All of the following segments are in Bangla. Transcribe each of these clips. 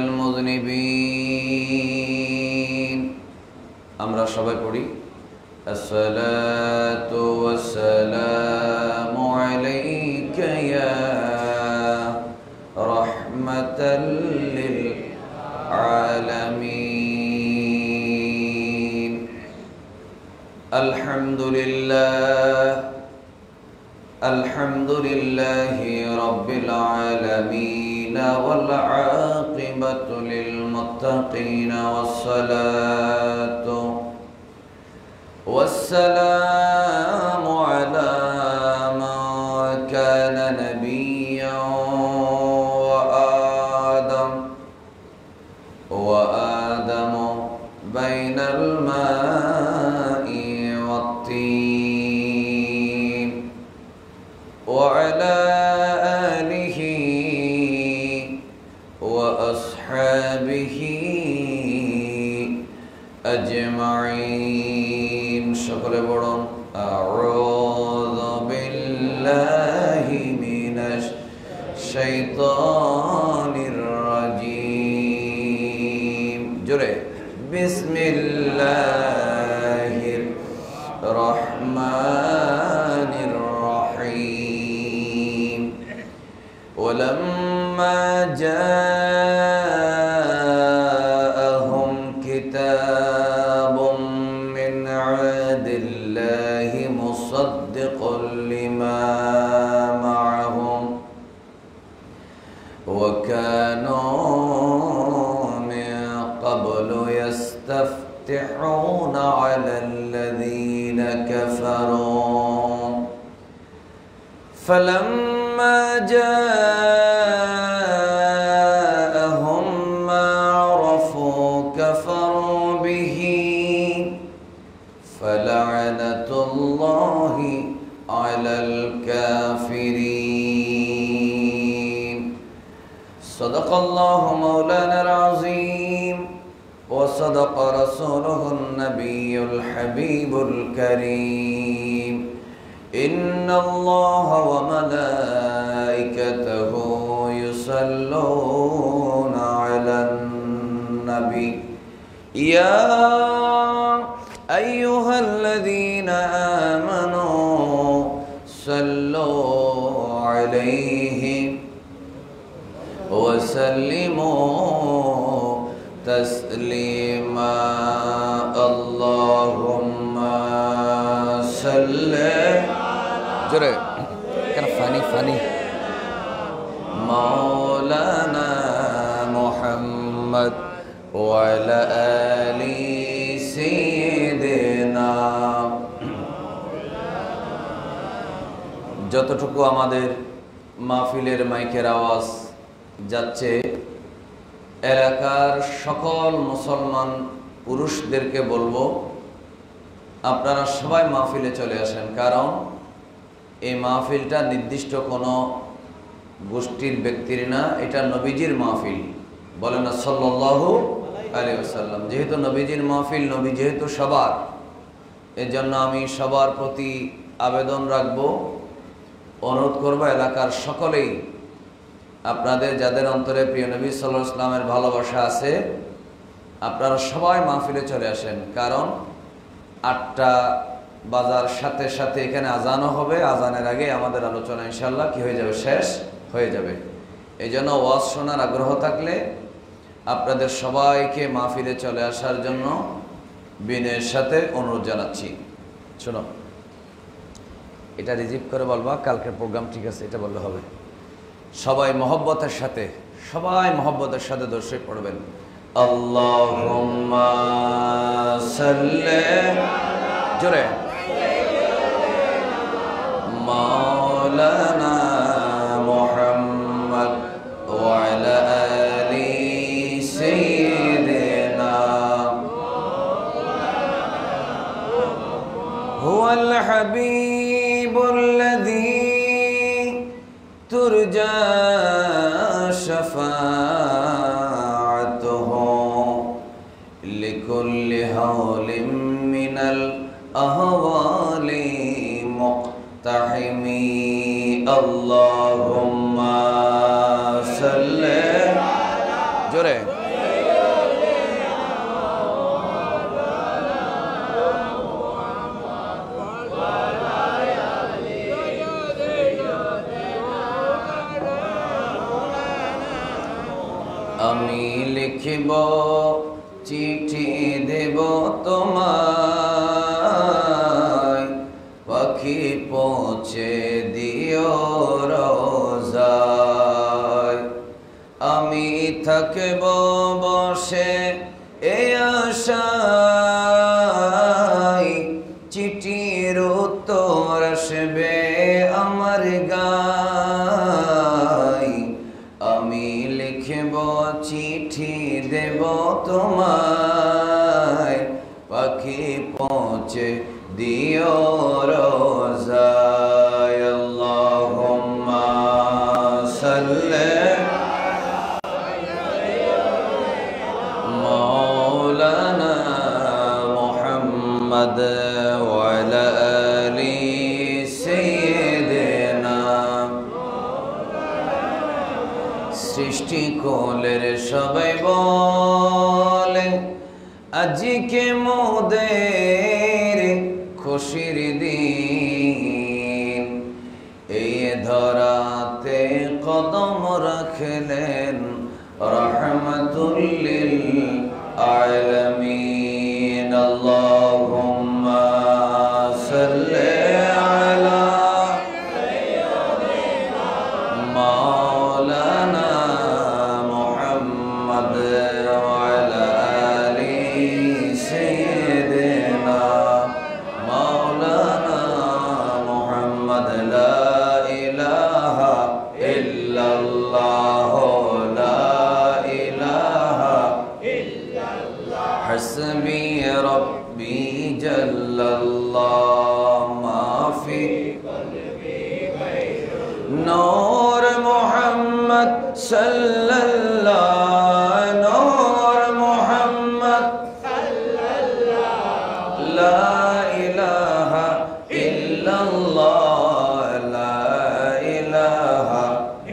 المذنبين আমরা সবাই পড়ি আসসালাতু ওয়াসসালামু আলাইকা ইয়া রাহমাতাল লিল আলামিন আলহামদুলিল্লাহি রাব্বিল আলামিন والعاقبة للمتقين والسلام على من كان نبيا وآدم بين الماء والطين وعلى آله وأصحابه أجمعين شكرا بڑھن أعوذ بالله من الشيطان الرجيم جرے بسم الله الرحمن الرحيم ولما جاءهم كتاب من عند الله مصدق لما معهم وكانوا من قبل يستفتحون على الذين كفروا فلما جاءهم ما عرفوا كفروا به فلعنة الله على الكافرين صدق الله مولانا العظيم وصدق رسوله النبي الحبيب الكريم إن الله وملائكته يصلون على النبي يا أيها الذين آمنوا صلوا عليه وسلموا تسليما اللهم صل جرے كان فاني مولانا محمد وعلى آل سيدنا যতটুকু আমাদের মাহফিলের মাইকের আওয়াজ যাচ্ছে এলাকার সকল মুসলমান পুরুষদেরকে বলবো আপনারা সবাই মাহফিলে চলে আসেন, কারণ এই মাহফিলটা নির্দিষ্ট কোনো গোষ্ঠীর ব্যক্তির না, এটা নবীজির মাহফিল। বলেন না সাল্লাল্লাহু আলাইহি ওয়াসাল্লাম। যেহেতু নবীজির মাহফিল, নবী যেহেতু সবার, এর জন্য আমি সবার প্রতি আবেদন রাখবো, অনুরোধ করব এলাকার সকলেই আপনাদের যাদের অন্তরে প্রিয় নবী সাল্লাল্লাহু আলাইহি ওয়াসাল্লামের ভালোবাসা আছে আপনারা সবাই মাহফিলে চলে আসেন, কারণ 8টা বাজার সাথে সাথে এখানে আজানও হবে। আজানের আগে আমাদের আলোচনা ইনশাআল্লাহ কি হয়ে যাবে, শেষ হয়ে যাবে। এই জন্য ওয়াজ শোনার আগ্রহ থাকলে আপনাদের সবাইকে মাহফিলে চলে আসার জন্য বিনয়ের সাথে অনুরোধ জানাচ্ছি। শোনো, এটা রিজিভ করে বলবা, কালকের প্রোগ্রাম ঠিক আছে এটা বললে হবে। সবাই মহব্বতের সাথে দর্শক পড়বেন আল্লাহুম্মা সাল্লি জোরে মাওলানা মুহাম্মদ ওয়া আলা আলি সাইয়্যিদিনা হুয়াল হাবিবুল্লাযী তুরজা শাফাআতুহু লিকুল্লি হাওলিন মিনাল আহওয়ালি মুক্তাহিমি আল্লাহুম্মা সাল্লি জোরে। আমি লিখিব চিঠি দেব তোমায়, পাখি পৌঁছে দিও রোজায়। আমি থাকব বসে এই আশায়, চিঠির উত্তর আসবে আমার গায়। আমি লিখব চিঠি দেব তোমায়, পাখি পৌঁছে দিও রোজায়। আল্লাহুম্মা সাল্লি মাওলানা মুহাম্মদ ওয়া আলা আলি সাইয়্যিদিনা। সৃষ্টি কোলের সবাই বলে আজকে মোদের খুশির দিন, এই ধরাতে কদম রাখলেন রহমাতুল লিল আলামিন। আল্লাহুম্মা সাল্লি আলা মাওলানা মুহাম্মদ ওয়া আলা আলি সাইয়্যিদিনা মাওলানা মুহাম্মদ। লা ইলাহা ইল্লাল্লাহ, লা ইলাহা ইল্লাল্লাহ, হাসবি রাব্বি জাল্লাল্লাহ, মাফি কলবি গায়রুল্লাহ। নূর মুহাম্মদ সাল্লাল্লাহ, নূর মুহাম্মদ সাল্লাল্লাহ, লা ইলাহা ইল্লাল্লাহ, লা ইলাহা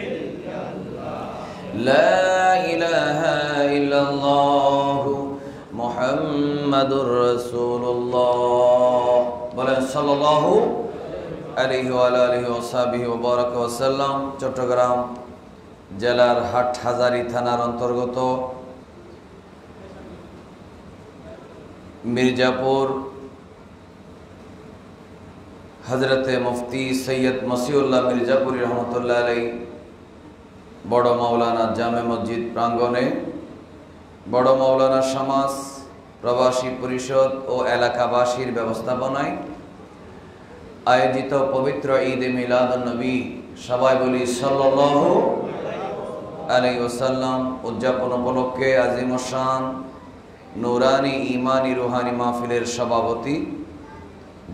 ইল্লাল্লাহ, লা ইলাহা ইল্লাল্লাহ মুহাম্মাদুর রাসূলুল্লাহ। বলেন সাল্লাল্লাহু আলাইহি ওয়া আলিহি ওয়া সাহবিহি ওয়া বারাকা ওয়া সাল্লাম। চট্টগ্রাম জেলার হাটহাজারী থানার অন্তর্গত মির্জাপুর হযরতে মুফতি সৈয়দ মসিউল্লাহ মির্জাপুরী রহমতুল্লাহ আলাইহি বড় মাওলানা জামে মসজিদ প্রাঙ্গণে বড় মাওলানা সমাজ, প্রবাসী পরিষদ ও এলাকাবাসীর ব্যবস্থাপনায় আয়োজিত পবিত্র ঈদে মিলাদুন নবী, সবাই বলি সাল্লাল্লাহু আলাইহি ওয়াসাল্লাম, উদযাপন উপলক্ষে আজিম শান নুরানি ইমানি রুহানি মাহফিলের সভাপতি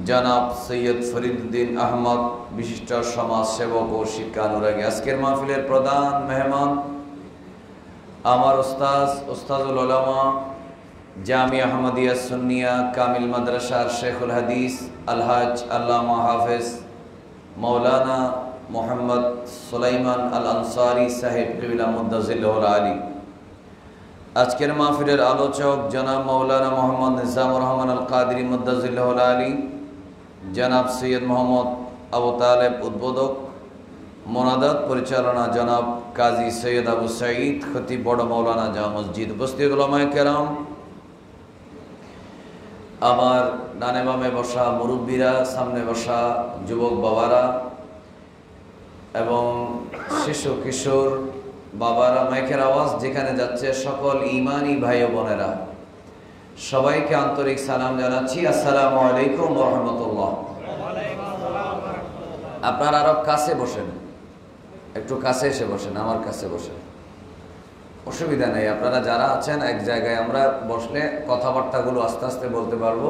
জনাব সৈয়দ ফরিদুদ্দিন আহমদ, বিশিষ্ট সমাজ সেবক ও শিক্ষানুরাগী। আজকের মাহফিলের প্রধান মেহমান আমার উস্তাজুল উলামা জামিয়া আহমদিয়া সুন্নিয়া কামিল মাদ্রাসার শেখুল হাদিস আলহাজ আল্লামা হাফেজ মৌলানা মোহাম্মদ সুলাইমান আল আনসারি সাহেব কিবলা মুদ্দাজিল্লাহুল আলী। আজকের মাহফিলের আলোচক জনাব মৌলানা মোহাম্মদ নিজামুর রহমান আল কাদরি মুদ্দাজিল্লাহুল আলী, জনাব সৈয়দ মোহাম্মদ আবু তালেব উদ্বোধক, মোনাজাত পরিচালনা জনাব কাজী সৈয়দ আবু সাঈদ খতিব বড় মাওলানা জামে মসজিদ। উপস্থিত উলামায়ে কেরাম, আমার ডানে বামে বসা মুরব্বীরা, সামনে বসা যুবক বাবারা এবং শিশু কিশোর বাবারা, মাইকের আওয়াজ যেখানে যাচ্ছে সকল ঈমানি ভাই ও বোনেরা, সবাইকে আন্তরিক সালাম জানাচ্ছি। আসসালামু আলাইকুম ওয়া রাহমাতুল্লাহ। আপনারা আরো কাছে বসেন, একটু কাছে এসে বসেন, আমার কাছে বসেন, অসুবিধা নেই। আপনারা যারা আছেন এক জায়গায়, আমরা বসলে কথাবার্তাগুলো আস্তে আস্তে বলতে পারবো।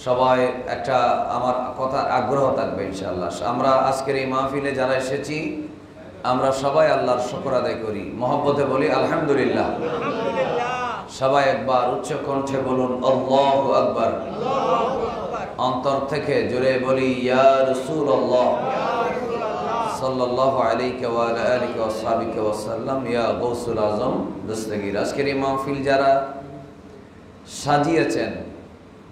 সবাই একটা আমার কথার আগ্রহ থাকবে ইনশাআল্লাহ। আমরা আজকের এই মাহফিলে যারা এসেছি, আমরা সবাই আল্লাহর শুকর আদায় করি, মহব্বতে বলি আলহামদুলিল্লাহ। সবাই একবার উচ্চ কণ্ঠে বলুন আল্লাহু আকবার। অন্তর থেকে জোরে বলি ইয়া রাসূলুল্লাহ সাল্লাল্লাহু আলাইহি ওয়া আলা আলিহি ওয়া সাহবিহি ওয়া সাল্লাম ইয়া গাউসুল আজম দস্তগীর। আজকের এই মাহফিল যারা সাজিয়েছেন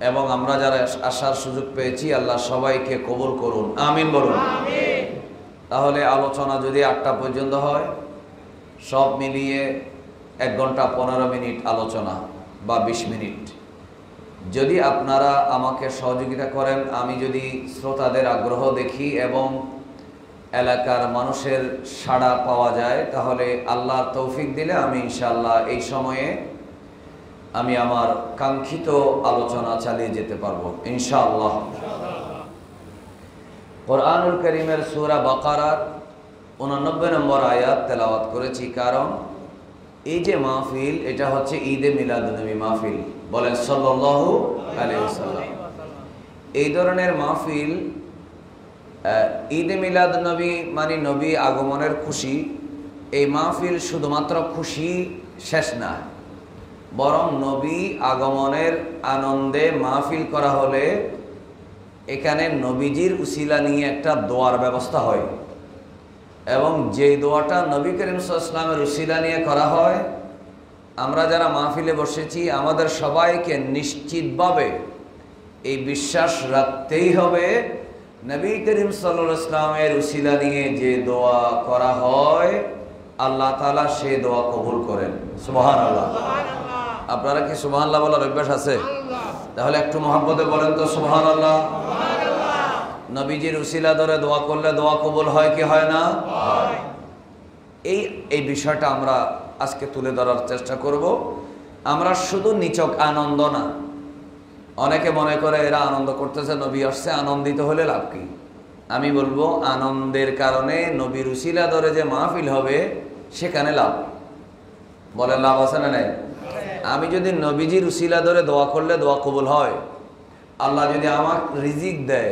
এবং আমরা যারা আসার সুযোগ পেয়েছি, আল্লাহ সবাইকে কবুল করুন, আমিন বলুন। আমিন। তাহলে আলোচনা যদি 8টা পর্যন্ত হয়, সব মিলিয়ে 1 ঘন্টা 15 মিনিট আলোচনা বা 20 মিনিট। যদি আপনারা আমাকে সহযোগিতা করেন, আমি যদি শ্রোতাদের আগ্রহ দেখি এবং এলাকার মানুষের সাড়া পাওয়া যায়, তাহলে আল্লাহর তৌফিক দিলে আমি ইনশাআল্লাহ এই সময়ে আমি আমার কাঙ্ক্ষিত আলোচনা চালিয়ে যেতে পারবো ইনশাআল্লাহ। কোরআনুল কারীমের সূরা বাকারার 89 নম্বর আয়াত তেলাওয়াত করেছি, কারণ এই যে মাহফিল, এটা হচ্ছে ঈদে মিলাদুন্নবী মাহফিল। বলেন সাল্লাল্লাহু আলাইহি ওয়াসাল্লাম। এই ধরনের মাহফিল, ঈদে মিলাদুন্নবী মানে নবী আগমনের খুশি। এই মাহফিল শুধুমাত্র খুশি শেষ না, বরং নবী আগমনের আনন্দে মাহফিল করা হলে এখানে নবীজির উসিলা নিয়ে একটা দোয়ার ব্যবস্থা হয়, এবং যেই দোয়াটা নবী করিম সাল্লাল্লাহু আলাইহি ওয়াসাল্লামের উসিলা নিয়ে করা হয়, আমরা যারা মাহফিলে বসেছি আমাদের সবাইকে নিশ্চিতভাবে এই বিশ্বাস রাখতেই হবে, নবী করিম সাল্লাল্লাহু আলাইহি ওয়াসাল্লামের উসিলা নিয়ে যে দোয়া করা হয় আল্লাহ তাআলা সেই দোয়া কবুল করেন। সুবহানাল্লাহ। আপনারা কি সুবহানাল্লাহ বলার অভ্যাস আছে? তাহলে একটু মহব্বতে বলেন তো সুবহানাল্লাহ। নবীজির উসিলা ধরে দোয়া করলে দোয়া কবুল হয় কি হয় না? এই বিষয়টা আমরা আজকে তুলে ধরার চেষ্টা করব। আমরা শুধু নিছক আনন্দ না, অনেকে মনে করে এরা আনন্দ করতেছে, নবী আসছে, আনন্দিত হলে লাভ কি? আমি বলবো আনন্দের কারণে নবীর উসিলা ধরে যে মাহফিল হবে সেখানে লাভ। বলে লাভ আছে না নাই? আমি যদি নবীজির উসিলা ধরে দোয়া করলে দোয়া কবুল হয়, আল্লাহ যদি আমাকে রিজিক দেয়,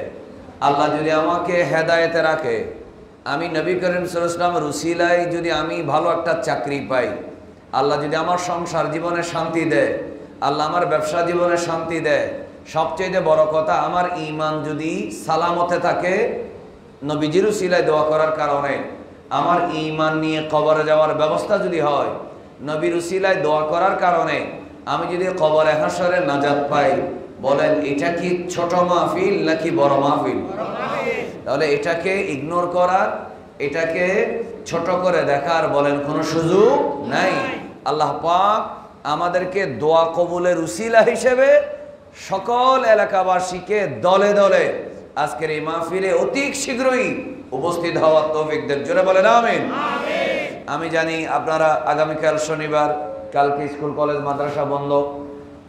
আল্লাহ যদি আমাকে হেদায়েতে রাখে, আমি নবী করিম সাল্লাল্লাহু আলাইহি ওয়াসাল্লামের উসিলায় যদি আমি ভালো একটা চাকরি পাই, আল্লাহ যদি আমার সংসার জীবনে শান্তি দেয়, আল্লাহ আমার ব্যবসা জীবনে শান্তি দেয়, সবচেয়ে বড় কথা আমার ঈমান যদি সালামতে থাকে, নবীজির উসিলায় দোয়া করার কারণে আমার ঈমান নিয়ে কবরে যাওয়ার ব্যবস্থা যদি হয়, নবীর উসিলায় দোয়া করার কারণে আমি যদি কবরে হাসরে নাজাত পাই, বলেন এটা কি ছোট মাহফিল নাকি বড় মাহফিল? তাহলে এটাকে ইগনোর করার, এটাকে ছোট করে দেখার বলেন কোনো সুযোগ নাই। আল্লাহ পাক আমাদেরকে দোয়া কবুলের উসিলা হিসেবে সকল এলাকাবাসীকে দলে দলে আজকের এই মাহফিলে অতি শীঘ্রই উপস্থিত হওয়ার তৌফিক দেন। জোরে বলেন আমিন। আমি জানি আপনারা আগামীকাল শনিবার, কালকে স্কুল কলেজ মাদ্রাসা বন্ধ,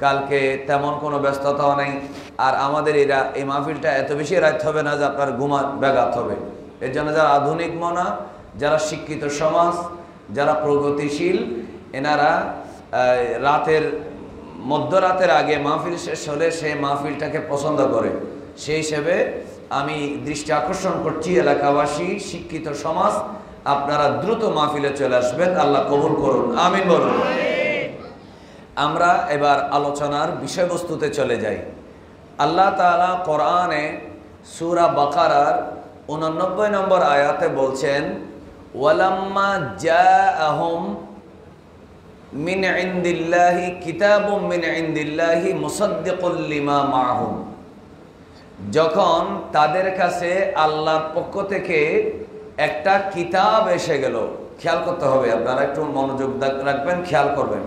কালকে তেমন কোনো ব্যস্ততাও নেই। আর আমাদের এই মাহফিলটা এত বেশি রাত হবে না যে আপনার ব্যাঘাত হবে। এর জন্য যারা আধুনিক মনা, যারা শিক্ষিত সমাজ, যারা প্রগতিশীল, এনারা মধ্যরাতের আগে মাহফিল শেষ হলে সেই মাহফিলটাকে পছন্দ করে। সেই হিসেবে আমি দৃষ্টি আকর্ষণ করছি এলাকাবাসী, শিক্ষিত সমাজ, আপনারা দ্রুত মাহফিলে চলে আসবেন। আল্লাহ কবুল করুন, আমিন বলুন। আমরা এবার আলোচনার বিষয়বস্তুতে চলে যাই। আল্লাহ তাআলা কোরআনে সূরা বাকারার 89 নম্বর আয়াতে বলছেন, ওয়ালাম্মা জাআহুম মিন ইনদিল্লাহি কিতাবুম মিন ইনদিল্লাহি মুসাদ্দিকুল লিমা মাআহুম। যখন তাদের কাছে আল্লাহর পক্ষ থেকে একটা কিতাব এসে গেল। খেয়াল করতে হবে, আপনারা একটু মনোযোগ রাখবেন, খেয়াল করবেন।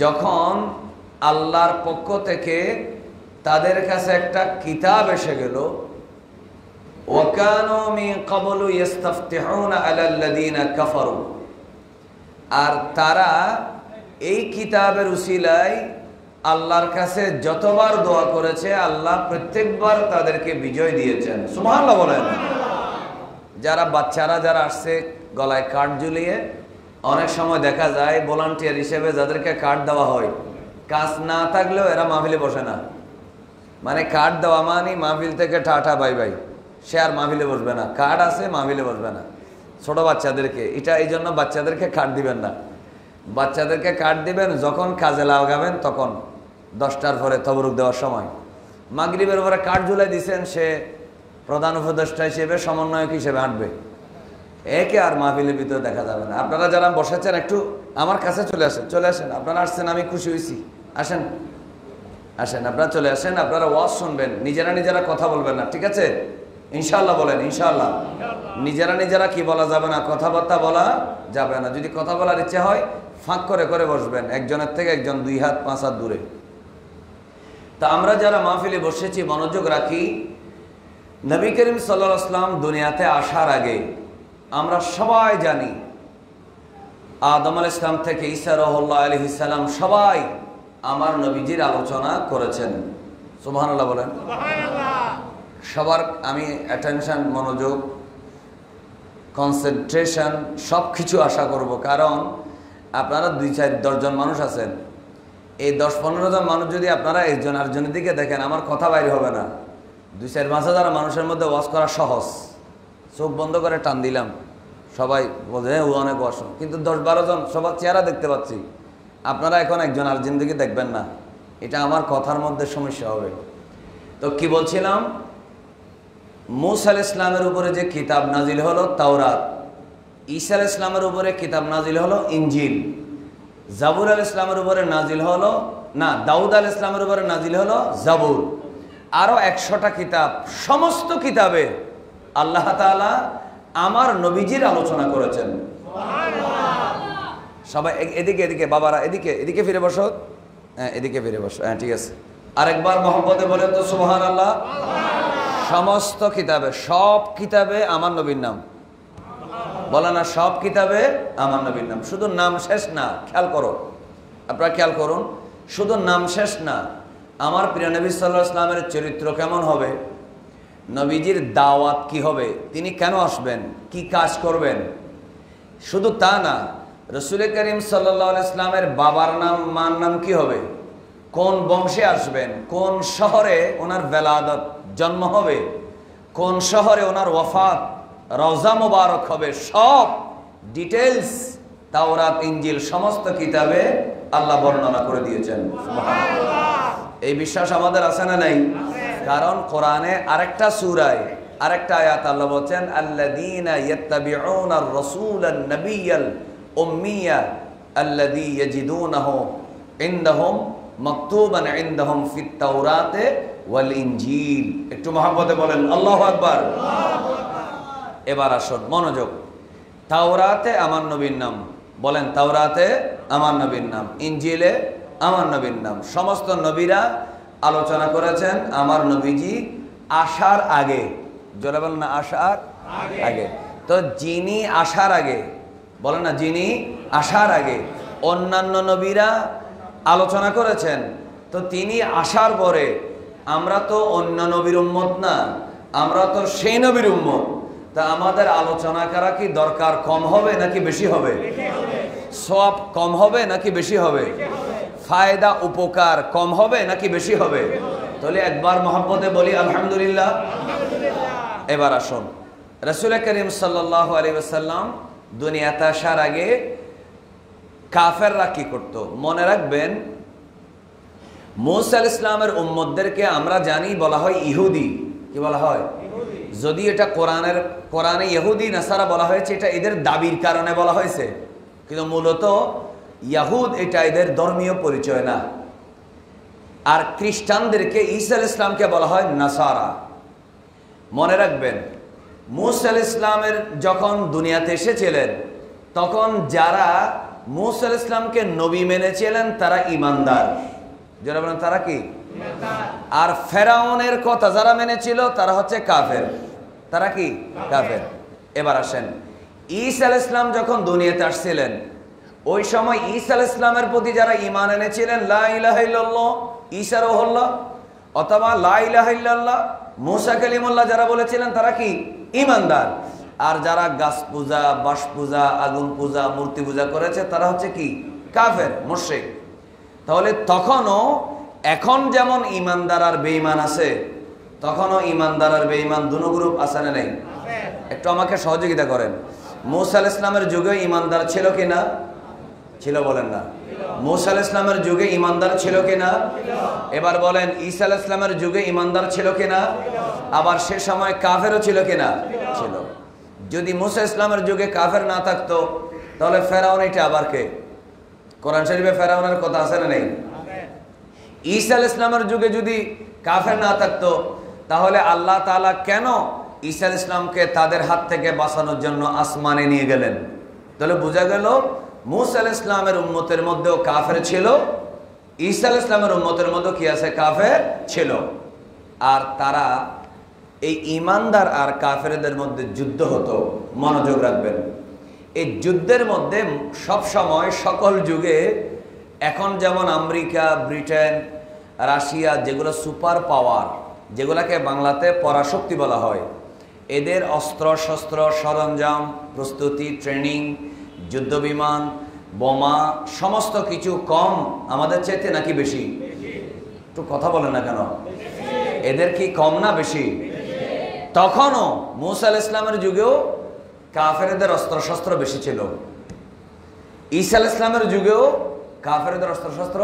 যখন আল্লাহর পক্ষ থেকে তাদের কাছে একটা কিতাব এসে গেল, ওয়াকানু মিন ক্বাবলু ইস্তাফতিহুনা আলাল্লাযীনা কাফারু, আর তারা এই কিতাবের উসিলায় আল্লাহর কাছে যতবার দোয়া করেছে, আল্লাহ প্রত্যেকবার তাদেরকে বিজয় দিয়েছেন। সুবহানাল্লাহ বলেন। যারা বাচ্চারা যারা আসছে গলায় কার্ড ঝুলিয়ে, অনেক সময় দেখা যায় ভলান্টিয়ার হিসেবে যাদেরকে কার্ড দেওয়া হয়, কাজ না থাকলেও এরা মাহফিলে বসে না। মানে কার্ড দেওয়া মানে মাহফিল থেকে টাটা বাই বাই, সে আর মাহফিলে বসবে না। কার্ড আছে, মাহফিলে বসবে না। ছোট বাচ্চাদেরকে এই জন্য বাচ্চাদেরকে কার্ড দিবেন না। বাচ্চাদেরকে কার্ড দিবেন যখন কাজে লাগাবেন, তখন 10টার পরে তবরুক দেওয়ার সময়। মাগরিবের পরে কার্ড ঝুলাই দিচ্ছেন, সে প্রধান উপদেষ্টা হিসেবে, সমন্বয়ক হিসেবে হাঁটবে। একে আর মাহফিলের ভিতরে দেখা যাবে না। আপনারা যারা বসেছেন একটু আমার কাছে চলে আসেন, চলে আসেন। আপনারা আসছেন, আমি খুশি হয়েছি। আসেন আসেন, আপনারা চলে আসেন। আপনারা ওয়াজ শুনবেন, নিজেরা নিজেরা কথা বলবেন না, ঠিক আছে? ইনশাআল্লাহ বলেন, ইনশাআল্লাহ। নিজেরা নিজেরা কি বলা যাবে না, কথাবার্তা বলা যাবে না। যদি কথা বলার ইচ্ছে হয় ফাঁক করে করে বসবেন, একজনের থেকে একজন 2 হাত 5 হাত দূরে। তা আমরা যারা মাহফিলে বসেছি মনোযোগ রাখি। নবী করিম সাল্লাল্লাহু আলাইহি ওয়াসাল্লাম দুনিয়াতে আসার আগে আমরা সবাই জানি আদম আলাইহিস সালাম থেকে ঈসা রাহুল্লাহ আলাইহিস সালাম সবাই আমার নবীজির আলোচনা করেছেন। সুবহানাল্লাহ বলেন, সুবহানাল্লাহ। সবার আমি অ্যাটেনশন, মনোযোগ, কনসেন্ট্রেশন সব কিছু আশা করব, কারণ আপনারা 2-4-10 জন মানুষ আছেন। এই 10-15 জন মানুষ যদি আপনারা একজন আরেকজনের দিকে দেখেন, আমার কথা বাইরে হবে না। 2-4-5 হাজার মানুষের মধ্যে ওয়াজ করা সহজ। চোখ বন্ধ করে টান দিলাম, সবাই বলছে ও অনেক ওয়াজ, কিন্তু 10-12 জন সবার চেহারা দেখতে পাচ্ছি। আপনারা এখন একজন আরেকজন দিকে দেখবেন না, এটা আমার কথার মধ্যে সমস্যা হবে। তো কি বলছিলাম, মূসা আলাইহিস সালামের উপরে যে কিতাব নাজিল হলো তাওরাত, ঈসা আলাইহিস সালামের উপরে কিতাব নাজিল হলো ইনজিল, জাবুর আলাইহিস সালামের উপরে নাজিল হলো না, দাউদ আলাইহিস সালামের উপরে নাজিল হলো জাবুর, আরো 100টা কিতাব। সমস্ত কিতাবে আল্লাহ তাআলা আমার নবীজির আলোচনা করেছেন। সবাই এদিকে এদিকে, বাবারা এদিকে এদিকে ফিরে বসো, হ্যাঁ এদিকে ফিরে বসো, হ্যাঁ ঠিক আছে। আরেকবার মহব্বতে বলেন তো সুবহানাল্লাহ। সমস্ত কিতাবে, সব কিতাবে আমার নবীর নাম বলে না, সব কিতাবে আমার নবীর নাম। শুধু নাম শেষ না, খেয়াল করো, আপনারা খেয়াল করুন, শুধু নাম শেষ না, আমার প্রিয় নবী সাল্লাল্লাহু আলাইহি ওয়াসাল্লামের চরিত্র কেমন হবে, নবীজির দাওয়াত কি হবে, তিনি কেন আসবেন, কি কাজ করবেন, শুধু তা না, রাসূল করিম সাল্লাল্লাহু আলাইহি ওয়াসাল্লামের বাবার নাম, মার নাম কি হবে, কোন বংশে আসবেন, কোন শহরে ওনার বেলাদত জন্ম হবে, কোন শহরে ওনার ওয়াফাত রওজা মুবারক হবে, সব ডিটেইলস তাওরাত ইনজিল সমস্ত কিতাবে আল্লাহ বর্ণনা করে দিয়েছেন। সুবহানাল্লাহ। এই বিশ্বাস আমাদের আছে না নাই? কারণ কোরআনে আরেকটা সূরায় আরেকটা আয়াত আল্লাহ বলেন, আল্লাযীনা ইয়াত্তাবিউনার রাসূলান নাবিয়্যাল উম্মিয়্যা আল্লাযী ইয়াজিদুনাহু ইনদাহুম মাকতুবান ইনদাহুম ফিত তাওরাতে ওয়াল ইনজিল। একটু মহব্বতে বলেন আল্লাহু আকবার। এবার আসুন মনোযোগ। তাওরাতে আমার নবীর নাম, বলেন তাওরাতে আমার নবীর নাম, ইনজিলে আমার নবীর নাম। সমস্ত নবীরা আলোচনা করেছেন আমার নবীজি আসার আগে, জোরে বলেন না, আসার আগে। তো যিনি আসার আগে, বলেন না, যিনি আসার আগে অন্যান্য নবীরা আলোচনা করেছেন, তো তিনি আসার পরে আমরা তো অন্য নবীর উম্মত না, আমরা তো সেই নবীর উম্মত। তা আমাদের আলোচনা করা কি দরকার কম হবে নাকি বেশি হবে? সওয়াব কম হবে নাকি বেশি হবে? ফায়দা উপকার কম হবে নাকি বেশি হবে? তাহলে একবার মহব্বতে বলি আলহামদুলিল্লাহ। এবার আসুন, রাসূল করিম সাল্লাল্লাহু আলাইহি ওয়াসাল্লাম দুনিয়াতে আসার আগে কাফেররা কি করত? মনে রাখবেন, মূসা আলাইহিস সালামের উম্মতদেরকে আমরা জানি বলা হয় ইহুদি। কি বলা হয়? যদি এটা কোরআনে ইহুদি নাসারা বলা হয়েছে, এটা এদের দাবির কারণে বলা হয়েছে, কিন্তু মূলত ইয়াহুদ এটা এদের ধর্মীয় পরিচয় না। আর খ্রিস্টানদেরকে, ঈসা আলাইহিস সালামকে বলা হয় নাসারা। মনে রাখবেন, মূসা আলাইহিস সালামের যখন দুনিয়াতে এসেছিলেন, তখন যারা মূসা আলাইহিস সালামকে নবী মেনেছিলেন তারা ঈমানদার। যারা বলেন তারা কি? আর ফেরাউনের কথা যারা মেনেছিল তারা হচ্ছে কাফের। তারা কি? কাফের। এবার আসেন, ঈসা আলাইহিস সালাম যখন দুনিয়াতে আসছিলেন, ওই সময় ঈসা আলাইহিস সালামের প্রতি যারা ঈমান এনেছিলেন, লা ইলাহা ইল্লাল্লাহ ঈসা রুহুল্লাহ, অথবা লা ইলাহা ইল্লাল্লাহ মূসা কালিমুল্লাহ যারা বলেছিলেন, তারা কি? ঈমানদার। আর যারা গাছ পূজা, বাঁশ পূজা, আগুন পূজা, মূর্তি পূজা করেছে তারা হচ্ছে কি? কাফের, মুশরিক। তাহলে তখনও, এখন যেমন ঈমানদার আর বেঈমান আছে, তখনও ঈমানদার আর বেঈমান দুটো গ্রুপ আছে না নেই? একটু আমাকে সহযোগিতা করেন। মূসা আলাইহিস সালামের যুগে ঈমানদার ছিল কি না? ছিল বলেন না? মুসা আলাইহিস সালামের যুগে ইমানদার ছিল কিনা? এবার বলেন ঈসা আলাইহিস সালামের যুগে ইমানদার ছিল কিনা? আবার সে সময় কাফেরও ছিল কিনা? ছিল। যদি মুসা ইসলামের যুগে কাফের না থাকতো তাহলে ফেরাউন এটা আবার কে? কোরআন শরীফে ফেরাউনের কথা আছে না নেই? ঈসা আলাইহিস সালামের যুগে যদি কাফের না থাকতো তাহলে আল্লাহ তাআলা কেন ঈসা আলাইহিস সালামকে তাদের হাত থেকে বাঁচানোর জন্য আসমানে নিয়ে গেলেন? তাহলে বোঝা গেল মুসা আলাইহিস সালামের উম্মতের মধ্যেও কাফের ছিল, ঈসা আলাইহিস সালামের উম্মতের মধ্যেও কি আছে? কাফের ছিল। আর তারা এই ঈমানদার আর কাফেরদের মধ্যে যুদ্ধ হতো। মনোযোগ রাখবেন, এই যুদ্ধের মধ্যে সব সময় সকল যুগে, এখন যেমন আমেরিকা, ব্রিটেন, রাশিয়া যেগুলো সুপার পাওয়ার, যেগুলোকে বাংলাতে পরাশক্তি বলা হয়, এদের অস্ত্র শস্ত্র সরঞ্জাম প্রস্তুতি, ট্রেনিং, যুদ্ধ বিমান, বোমা সমস্ত কিছু কম আমাদের চাইতে নাকি বেশি? একটু কথা বলেন না কেন? এদের কি কম না বেশি? তখনও মুসা আলাইহিস সালামের যুগেও কাফেরদের অস্ত্র শস্ত্র বেশি ছিল, ঈসা আলাইহিস সালামের যুগেও কাফেরদের অস্ত্র শস্ত্র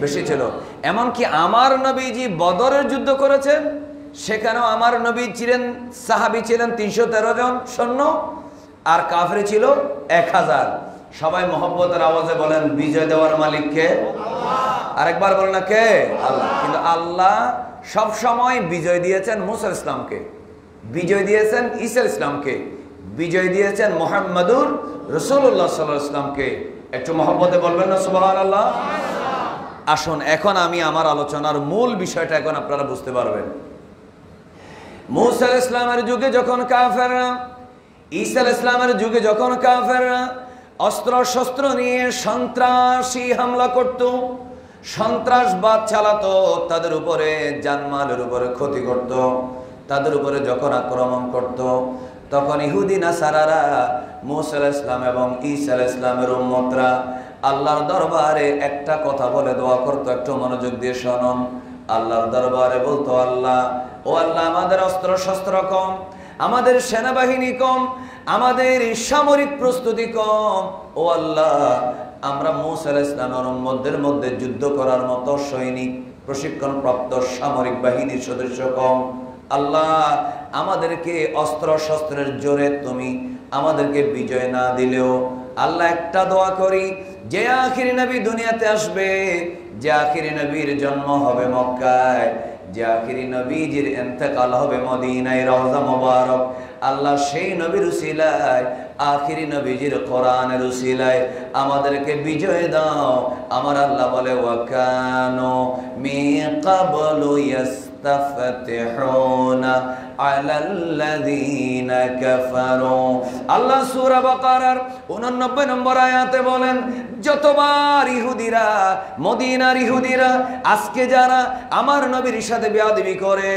বেশি ছিল। এমনকি আমার নবীজি বদরের যুদ্ধ করেছেন, সেখানেও আমার নবী ছিলেন, সাহাবী ছিলেন 313 জন সৈন্য, আর কাফের ছিল 1000। সবাই মহব্বতের আওয়াজে বলেন বিজয় দেওয়ার মালিক কে? আরেকবার বলেন না কে? আল্লাহ। কিন্তু আল্লাহ সব সময় বিজয় দিয়েছেন মুসা আলাইহিস সালামকে, বিজয় দিয়েছেন ঈসা আলাইহিস সালামকে, বিজয় দিয়েছেন মুহাম্মাদুর রাসূলুল্লাহ সাল্লাল্লাহু আলাইহি ওয়াসাল্লামকে। একটু মহব্বতে বলবেন না সুবহানাল্লাহ? আসুন এখন আমি আমার আলোচনার মূল বিষয়টা এখন আপনারা বুঝতে পারবেন। মুসা আলাইহিস সালামের যুগে যখন কাফেররা, ঈসা আলাইহিস সালামের যুগে যখন কাফেররা অস্ত্র শস্ত্র নিয়ে সন্ত্রাসী হামলা করত, সন্ত্রাসবাদ চালাতো, তাদের উপরে জানমালের উপরে ক্ষতি করত, তাদের উপরে যখন আক্রমণ করত, তখন ইহুদি নাসারারা মুসা আলাইহিস সালাম এবং ঈসা আলাইহিস সালামের উম্মতরা আল্লাহর দরবারে একটা কথা বলে দোয়া করত। একটু মনোযোগ দিয়ে শুনুন। আল্লাহর দরবারে বলতো, আল্লাহ, ও আল্লাহ, আমাদের অস্ত্র শস্ত্র কম, আমাদের সেনাবাহিনী কম, আমাদের সামরিক প্রস্তুতি কম। ও আল্লাহ, আমরা মুসা আলাইহিস সালামের উম্মতদের মধ্যে যুদ্ধ করার মতো সৈনিক প্রশিক্ষণ প্রাপ্ত সামরিক বাহিনীর সদস্য কম। আল্লাহ, আমাদেরকে অস্ত্র শস্ত্রের জোরে তুমি আমাদেরকে বিজয় না দিলেও আল্লাহ একটা দোয়া করি, যে আখিরি নবী দুনিয়াতে আসবে, যে আখিরি নবীর জন্ম হবে মক্কায়, যে আখিরি নবীজির ইন্তেকাল হবে মদিনায় রওজা মুবারক, আল্লাহ সেই নবীর উসিলায়, আখিরি নবীজির কোরআনের উসিলায় আমাদেরকে বিজয় দাও। আমার আল্লাহ বলে, ওয়াকানু মিন ক্বাবলু ইস্তাফতিহুনা আলাল্লাযীনা কাফারু। আল্লাহ সূরা বাকারার 89 নম্বর আয়াতে বলেন, যতবার ইহুদিরা, মদিনার ইহুদিরা আজকে যারা আমার নবীর সাথে বেয়াদবি করে,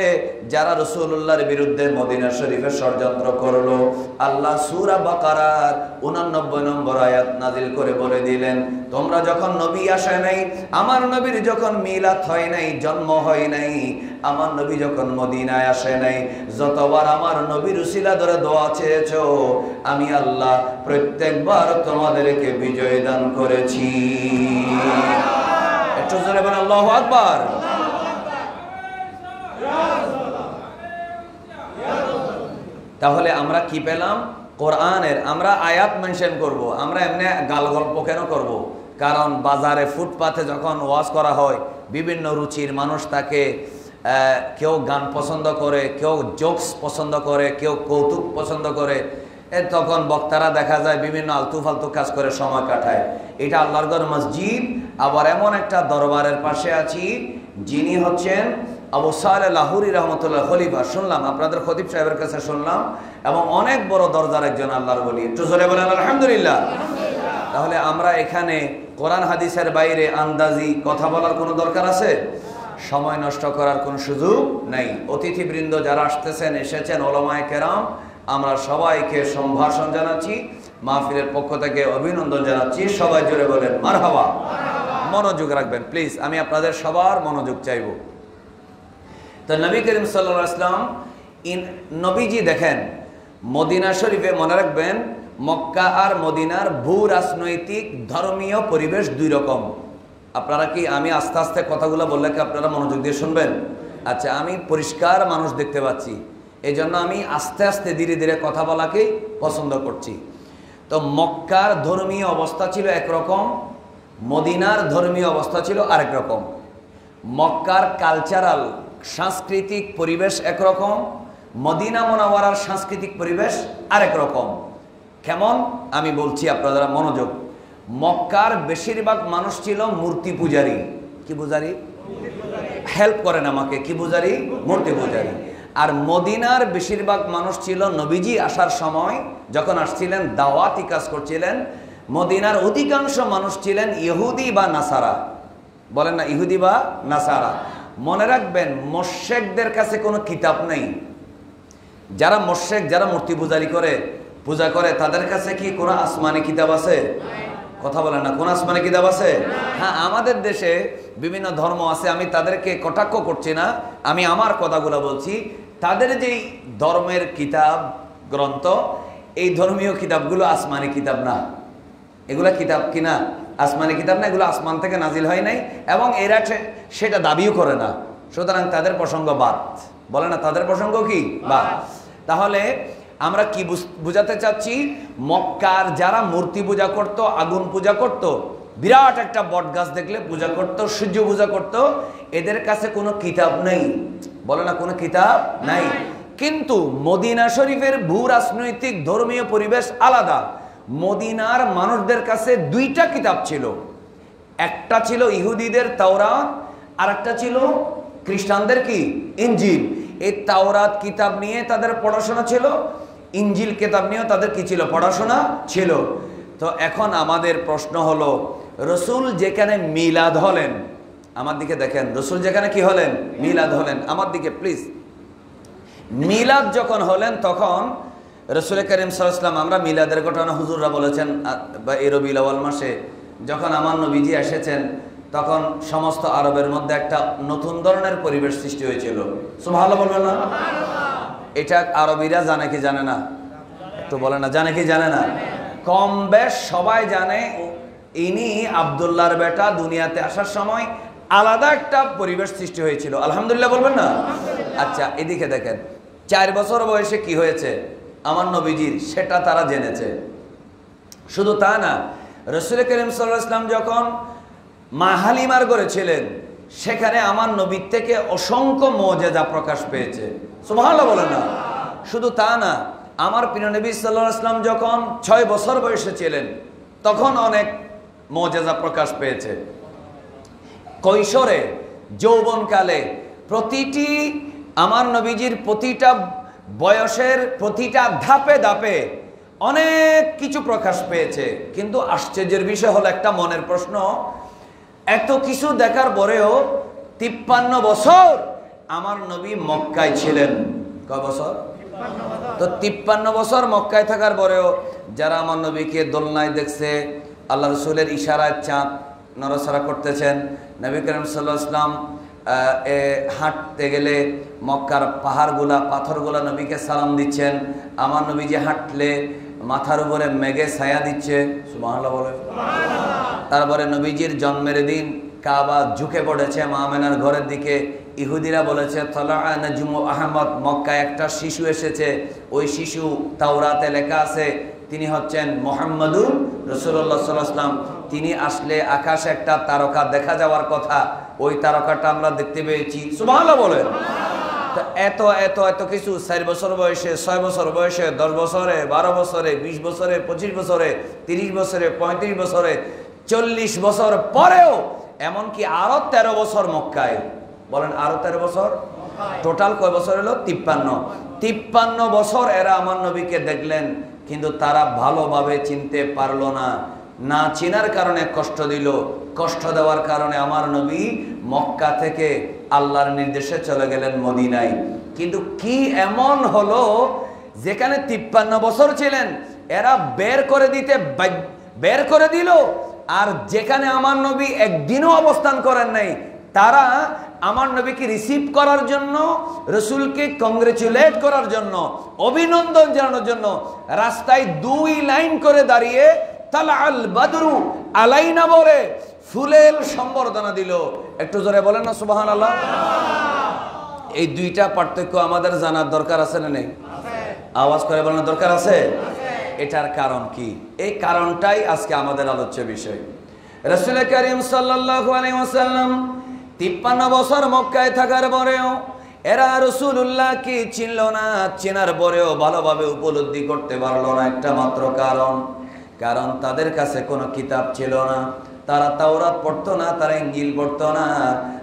যারা রাসূলুল্লাহর বিরুদ্ধে মদিনা শরীফে ষড়যন্ত্র করলো, আল্লাহ সূরা বাকারার 89 নম্বর আয়াত নাজিল করে বলে দিলেন, তোমরা যখন নবী আসে নাই, আমার নবীর যখন মিলাদ হয় নাই, জন্ম হয় নাই, আমার নবী যখন মদিনায় আসে নাই, যতবার আমার নবীর উসিলা ধরে দোয়া চেয়েছো, আমি আল্লাহ প্রত্যেকবার তোমাদেরকে বিজয় দান করেছি। একটু জোরে বলেন আল্লাহু আকবার। তাহলে আমরা কি পেলাম? কোরআনের আমরা আয়াত মেনশন করব। আমরা এমনি গাল গল্প কেন করব? কারণ বাজারে ফুটপাথে যখন ওয়াজ করা হয়, বিভিন্ন রুচির মানুষ থাকে, কেউ গান পছন্দ করে, কেউ জোকস পছন্দ করে, কেউ কৌতুক পছন্দ করে, তখন বক্তারা দেখা যায় বিভিন্ন আলতু ফালতু কাজ করে সময় কাটায়। এটা আল্লাহর ঘর মসজিদ। আবার এমন একটা দরবারের পাশে আছি যিনি হচ্ছেন আবু সালেহ লাহুরি রহমতুল্লাহ খলিফা। শুনলাম আপনাদের খতিব সাহেবের কাছে শুনলাম, এবং অনেক বড় দরজার একজন আল্লাহর ওলি। একটু জোরে বলেন আলহামদুলিল্লাহ। তাহলে আমরা এখানে কোরআন হাদিসের বাইরে আন্দাজি কথা বলার কোনো দরকার আছে? সময় নষ্ট করার কোনো সুযোগ নাই। অতিথিবৃন্দ যারা আসতেছেন, এসেছেন, ওলামায়ে কেরাম, আমরা সবাইকে সম্ভাষণ জানাচ্ছি, মাহফিলের পক্ষ থেকে অভিনন্দন জানাচ্ছি। সবাই জোরে বলেন মারহাবা। মনোযোগ রাখবেন প্লিজ, আমি আপনাদের সবার মনোযোগ চাইব। তো নবী করিম সাল্লাল্লাহু আলাইহি ওয়াসাল্লাম নবীজি দেখেন মদিনা শরীফে, মনে রাখবেন মক্কা আর মদিনার ভূ রাজনৈতিক ধর্মীয় পরিবেশ দুই রকম। আপনারা কি আমি আস্তে আস্তে কথাগুলো বললে কি আপনারা মনোযোগ দিয়ে শুনবেন? আচ্ছা, আমি পরিষ্কার মানুষ দেখতে পাচ্ছি, এই জন্য আমি আস্তে আস্তে ধীরে ধীরে কথা বলাকেই পছন্দ করছি। তো মক্কার ধর্মীয় অবস্থা ছিল একরকম, মদিনার ধর্মীয় অবস্থা ছিল আরেক রকম। মক্কার কালচারাল সাংস্কৃতিক পরিবেশ একরকম, মদিনা মুনাওয়ারার সাংস্কৃতিক পরিবেশ আরেক রকম। কেমন আমি বলছি, আপনারা মনোযোগ। মক্কার বেশিরভাগ মানুষ ছিল মূর্তি পূজারী। কি পূজারী? হেল্প করেন আমাকে, কি পূজারী? মূর্তি পূজারী। আর মদিনার বেশিরভাগ মানুষ ছিল নবীজি আসার সময় যখন আসছিলেন দাওয়াতি কাজ করছিলেন, মদিনার অধিকাংশ মানুষ ছিলেন ইহুদি বা নাসারা। বলেন না, ইহুদি বা নাসারা। মনে রাখবেন, মোশরেকদের কাছে কোনো কিতাব নেই। যারা মোশরেক, যারা মূর্তি পূজা করে তাদের কাছে কি কোনো আসমানি কিতাব আছে? কথা বলেন না, কোন আসমানি কিতাব আছে? হ্যাঁ, আমাদের দেশে বিভিন্ন ধর্ম আছে, আমি তাদেরকে কটাক্ষ করছি না, আমি আমার কথাগুলো বলছি। তাদের যেই ধর্মের কিতাব গ্রন্থ, এই ধর্মীয় কিতাবগুলো আসমানি কিতাব না। এগুলা কিতাব কিনা আসমানি কিতাব না, এগুলো আসমান থেকে নাজিল হয় নাই, এবং এরা সেটা দাবিও করে না। সুতরাং তাদের প্রসঙ্গ বাদ। বলে না, তাদের প্রসঙ্গ কি বাদ। তাহলে আমরা কি বুঝাতে চাচ্ছি? মক্কার যারা মূর্তি পূজা করত, আগুন পূজা করত, বিরাট একটা বট গাছ দেখলে পূজা করত, সূর্য পূজা করত, এদের কাছে কোনো কিতাব নেই। বলে না, কোনো কিতাব নাই। কিন্তু মদিনা শরীফের ভূ রাজনৈতিক ধর্মীয় পরিবেশ আলাদা। মদিনার মানুষদের কাছে দুইটা কিতাব ছিল। একটা ছিল ইহুদিদের তাওরাত, আর একটা ছিল খ্রিস্টানদের কি? ইনজিল। এই তাওরাত কিতাব নিয়ে তাদের পড়াশোনা ছিল, ইনজিল কিতাব নিয়েও তাদের কি ছিল? পড়াশোনা ছিল। তো এখন আমাদের প্রশ্ন হলো, রসুল যেখানে মিলাদ হলেন, আমার দিকে দেখেন, রসুল যেখানে কি হলেন? মিলাদ হলেন। আমার দিকে প্লিজ। মিলাদ যখন হলেন তখন রসুল করিম সাল্লাল্লাহু আলাইহি ওয়াসাল্লাম, আমরা মিলাদের ঘটনা হুজুররা বলেছেন, এই রবিউল আউয়াল মাসে যখন আমার নবীজি এসেছেন তখন সমস্ত আরবের মধ্যে একটা নতুন ধরনের পরিবেশ সৃষ্টি হয়েছিল। সুবহানাল্লাহ বলবেন না? এটা আরবিরা জানে কি জানে না? একটু বলে না, জানে কি জানে না? কম বেশ সবাই জানে। ইনি আব্দুল্লাহর বেটা, দুনিয়াতে আসার সময় আলাদা একটা পরিবেশ সৃষ্টি হয়েছিল। আলহামদুলিল্লাহ বলবেন না? আচ্ছা, এদিকে দেখেন, 4 বছর বয়সে কি হয়েছে আমার নবীজির, সেটা তারা জেনেছে। শুধু তা না, রাসূল করিম সাল্লাল্লাহু আলাইহি ওয়াসাল্লাম যখন মা হালিমার ঘরে ছিলেন, সেখানে আমার নবীর থেকে অসংখ্য মুজিজা প্রকাশ পেয়েছে। সুবহানাল্লাহ বলেন না? শুধু তা না, আমার প্রিয় নবী সাল্লাল্লাহু আলাইহি ওয়াসাল্লাম যখন 6 বছর বয়সে ছিলেন তখন অনেক মুজিজা প্রকাশ পেয়েছে। কৈশোরে, যৌবনকালে, প্রতিটি আমার নবীজির প্রতিটা বয়সের প্রতিটা ধাপে ধাপে অনেক কিছু প্রকাশ পেয়েছে। কিন্তু আশ্চর্যের বিষয় হলো, একটা মনের প্রশ্ন, এত কিছু দেখার পরেও 53 বছর আমার নবী মক্কায় ছিলেন। কয় বছর? তো 53 বছর মক্কায় থাকার পরেও যারা আমার নবীকে দোলনায় দেখছে, আল্লাহ রসুলের ইশারায় চাঁদ নড়াচড়া করতেছেন, নবী করিম সাল্লাল্লাহু আলাইহি ওয়াসাল্লাম হাঁটতে গেলে মক্কার পাহাড়গুলা, পাথরগুলা নবীকে সালাম দিচ্ছেন, আমার নবী যে হাঁটলে মাথার উপরে মেঘে ছায়া দিচ্ছে। সুবহানাল্লাহ বলে। তারপরে নবীজির জন্মের দিন কাবা ঝুঁকে পড়েছে মা আমেনার ঘরের দিকে। ইহুদিরা বলেছে তালা নাজমু আহমদ, মক্কায় একটা শিশু এসেছে, ওই শিশু তাওরাতে লেখা আছে তিনি হচ্ছেন মুহাম্মাদুর রাসূলুল্লাহ সাল্লাল্লাহু আলাইহি ওয়াসাল্লাম। তিনি আসলে আকাশে একটা তারকা দেখা যাওয়ার কথা, ওই তারকাটা আমরা দেখতে পেয়েছি। সুবহানাল্লাহ বলেন। তো এত এত এত কিছু 4 বছর বয়সে, 6 বছর বয়সে, 10 বছরে, 12 বছরে, 20 বছরে, 25 বছরে, 30 বছরে, 35 বছরে, 40 বছর পরেও, এমনকি আরো 13 বছর মক্কায়। বলেন, আরো 13 বছর। টোটাল কয় বছর হলো? 53 বছর এরা আমার নবীকে দেখলেন, কিন্তু তারা ভালোভাবে চিনতে পারলো না। না চিনার কারণে কষ্ট দিল, কষ্ট দেওয়ার কারণে আমার নবী মক্কা থেকে আল্লাহর নির্দেশে চলে গেলেন মদিনায়। কিন্তু কি এমন হলো, যেখানে 53 বছর ছিলেন এরা বের করে দিল, আর যেখানে আমার নবী একদিনও অবস্থান করেন নাই তারা আমার নবীকে রিসিভ করার জন্য, রসুলকে কংগ্রেচুলেট করার জন্য, অভিনন্দন জানানোর জন্য রাস্তায় 2 লাইন করে দাঁড়িয়ে তালাল বাদরু আলাইনা বলে ফুলেল সম্বর্ধনা দিল। একটু জোরে বলেন না সুবহানাল্লাহ। এই 2টা পার্থক্য আমাদের জানার দরকার আছে না নেই? আওয়াজ করে বলার দরকার আছে। এটার কারণ কি? এই কারণটাই আজকে আমাদের আলোচ্য বিষয়। রাসূল করিম সাল্লাল্লাহু আলাইহি ওয়াসাল্লাম 53 বছর মক্কায় থাকার পরেও এরা রাসূলুল্লাহকে চিনল না, চেনার পরেও ভালোভাবে উপলব্ধি করতে পারল না একটা মাত্র কারণ তাদের কাছে কোনো কিতাব ছিল না। তারা তাওরাত পড়তো না, তারা ইনজিল পড়তো না,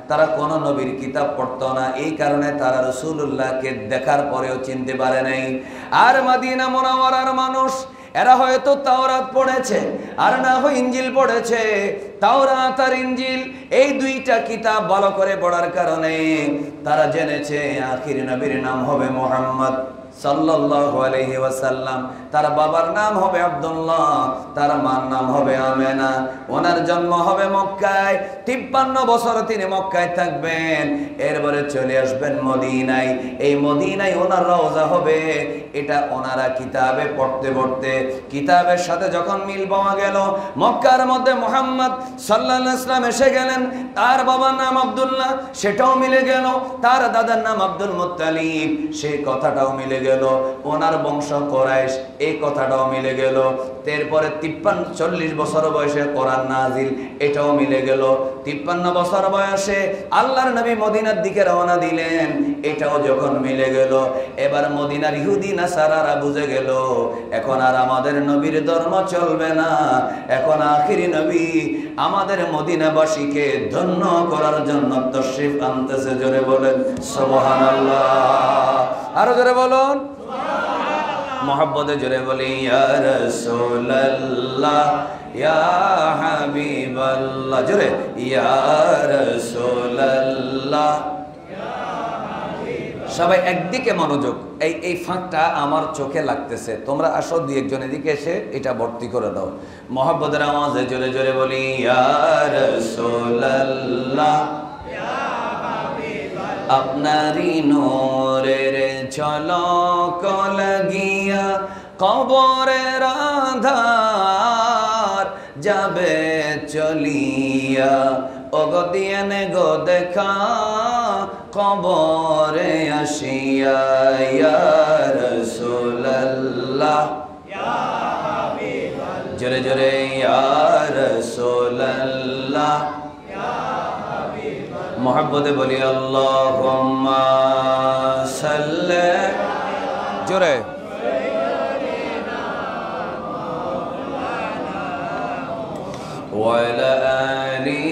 তারা কোনো নবীর কিতাব পড়তো না। এই কারণে তারা রাসূলুল্লাহকে দেখার পরেও চিনতে পারে নাই। আর মদিনা মুনাওয়ারার মানুষ, এরা হয়তো তাওরাত পড়েছে আর না হয় ইনজিল পড়েছে। তাওরাত আর ইনজিল এই 2টা কিতাব ভালো করে পড়ার কারণে তারা জেনেছে আখির নবীর নাম হবে মুহাম্মদ সাল্লাল্লাহু আলাইহি ওয়াসাল্লাম। তার বাবার নাম হবে আব্দুল্লাহ, তার মার নাম হবে আমেনা। ওনার জন্ম হবে মক্কায়। 53 বছর তিনি মক্কায় থাকবেন, এরপরে চলে আসবেন মদিনায়। এই মদিনায় ওনার রওজা হবে। এটা ওনারা কিতাবে পড়তে পড়তে কিতাবের সাথে যখন মিল পাওয়া গেল, মক্কার মধ্যে মুহাম্মদ সাল্লাল্লাহু আলাইহি ওয়াসাল্লাম এসে গেলেন, তার বাবার নাম আব্দুল্লাহ, সেটাও মিলে গেল। তার দাদার নাম আব্দুল মুত্তালিব, সেই কথাটাও মিলে গেল। ওনার বংশ কুরাইশ, এই কথাটাও মিলে গেল। এরপরে 40 বছর বয়সে কোরআন নাজিল, এটাও মিলে গেল। 53 বছর বয়সে আল্লাহর নবী মদিনার দিকে রওনা দিলেন, এটাও যখন মিলে গেল, এবার মদিনার ইহুদি নাসারারা বুঝে গেল এখন আর আমাদের নবীর ধর্ম চলবে না। এখন আখিরি নবী আমাদের মদিনাবাসীকে ধন্য করার জন্য তশরিফ আনতেছে। জোরে বলেন সুবহানাল্লাহ। আরো জোরে বলুন মুহাব্বতে জোরে বলি ইয়া রাসূলুল্লাহ ইয়া হাবিবাল্লাহ। জোরে ইয়া রাসূলুল্লাহ। সবাই একদিকে মনোযোগ। এই ফাঁকটা আমার চোখে লাগতেছে, তোমরা আসো 2-1 এদিকে এসে এটা ভর্তি করে দাও। মুহাব্বতের আওয়াজে জোরে জোরে বলি ইয়া রাসূলুল্লাহ আপনারি নূরের ঝলক লাগিয়া কবরের আঁধার যাবে চলিয়া। ওগো দিয়েনে গো দেখা কবরে আসিয়া। ইয়া রাসূলুল্লাহ জোরে জোরে ইয়া রাসূলুল্লাহ। মুহাব্বতে বলি আল্লাহুম্মা সাল্লি জোরে ওয়া আলা আলি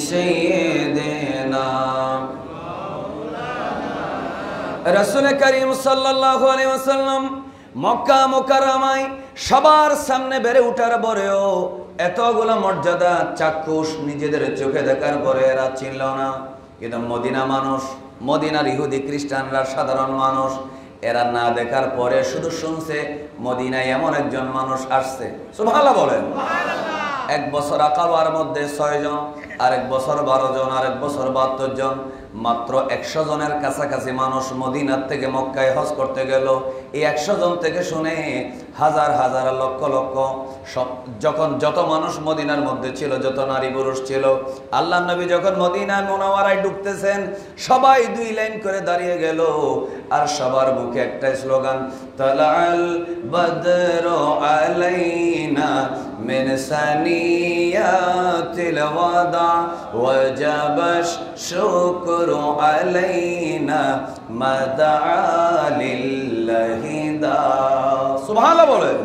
সাইয়্যিদিনা। রাসূল করিম সাল্লাল্লাহু আলাইহি ওয়াসাল্লাম মক্কা মুকাররমায় সবার সামনে বেড়ে ওঠার পরেও এতগুলো মর্যাদা চাক্ষুষ নিজেদের চোখে দেখার পরে এরা চিনল না। কিন্তু মদিনা মানুষ, মদিনার ইহুদি খ্রিস্টানরা সাধারণ মানুষ, এরা না দেখার পরে শুধু শুনছে মদিনায় এমন একজন মানুষ আসছে। সুবহানাল্লাহ বলেন। 1 বছর আকাবার মধ্যে 6 জন, আরেক বছর 12 জন, আরেক বছর 72 জন, মাত্র 100 জনের কাছাকাছি মানুষ মদিনার থেকে মক্কায় হজ করতে গেল। এই 100 জন থেকে শুনে হাজার হাজার লক্ষ লক্ষ যখন যত মানুষ মদিনার মধ্যে ছিল, যত নারী পুরুষ ছিল, আল্লাহর নবী যখন মদিনা মুনাওয়ারায় ঢুকতেছেন, সবাই 2 লাইন করে দাঁড়িয়ে গেল। আর সবার মুখে একটাই স্লোগান, তালাল বদরু আলাইনা মিন সানিয়াতিল ওয়াদা ওয়াজাবাশ শুকরু আলাইনা মাদা লিল্লাহি দা। সুবহানাল্লাহ বলেন।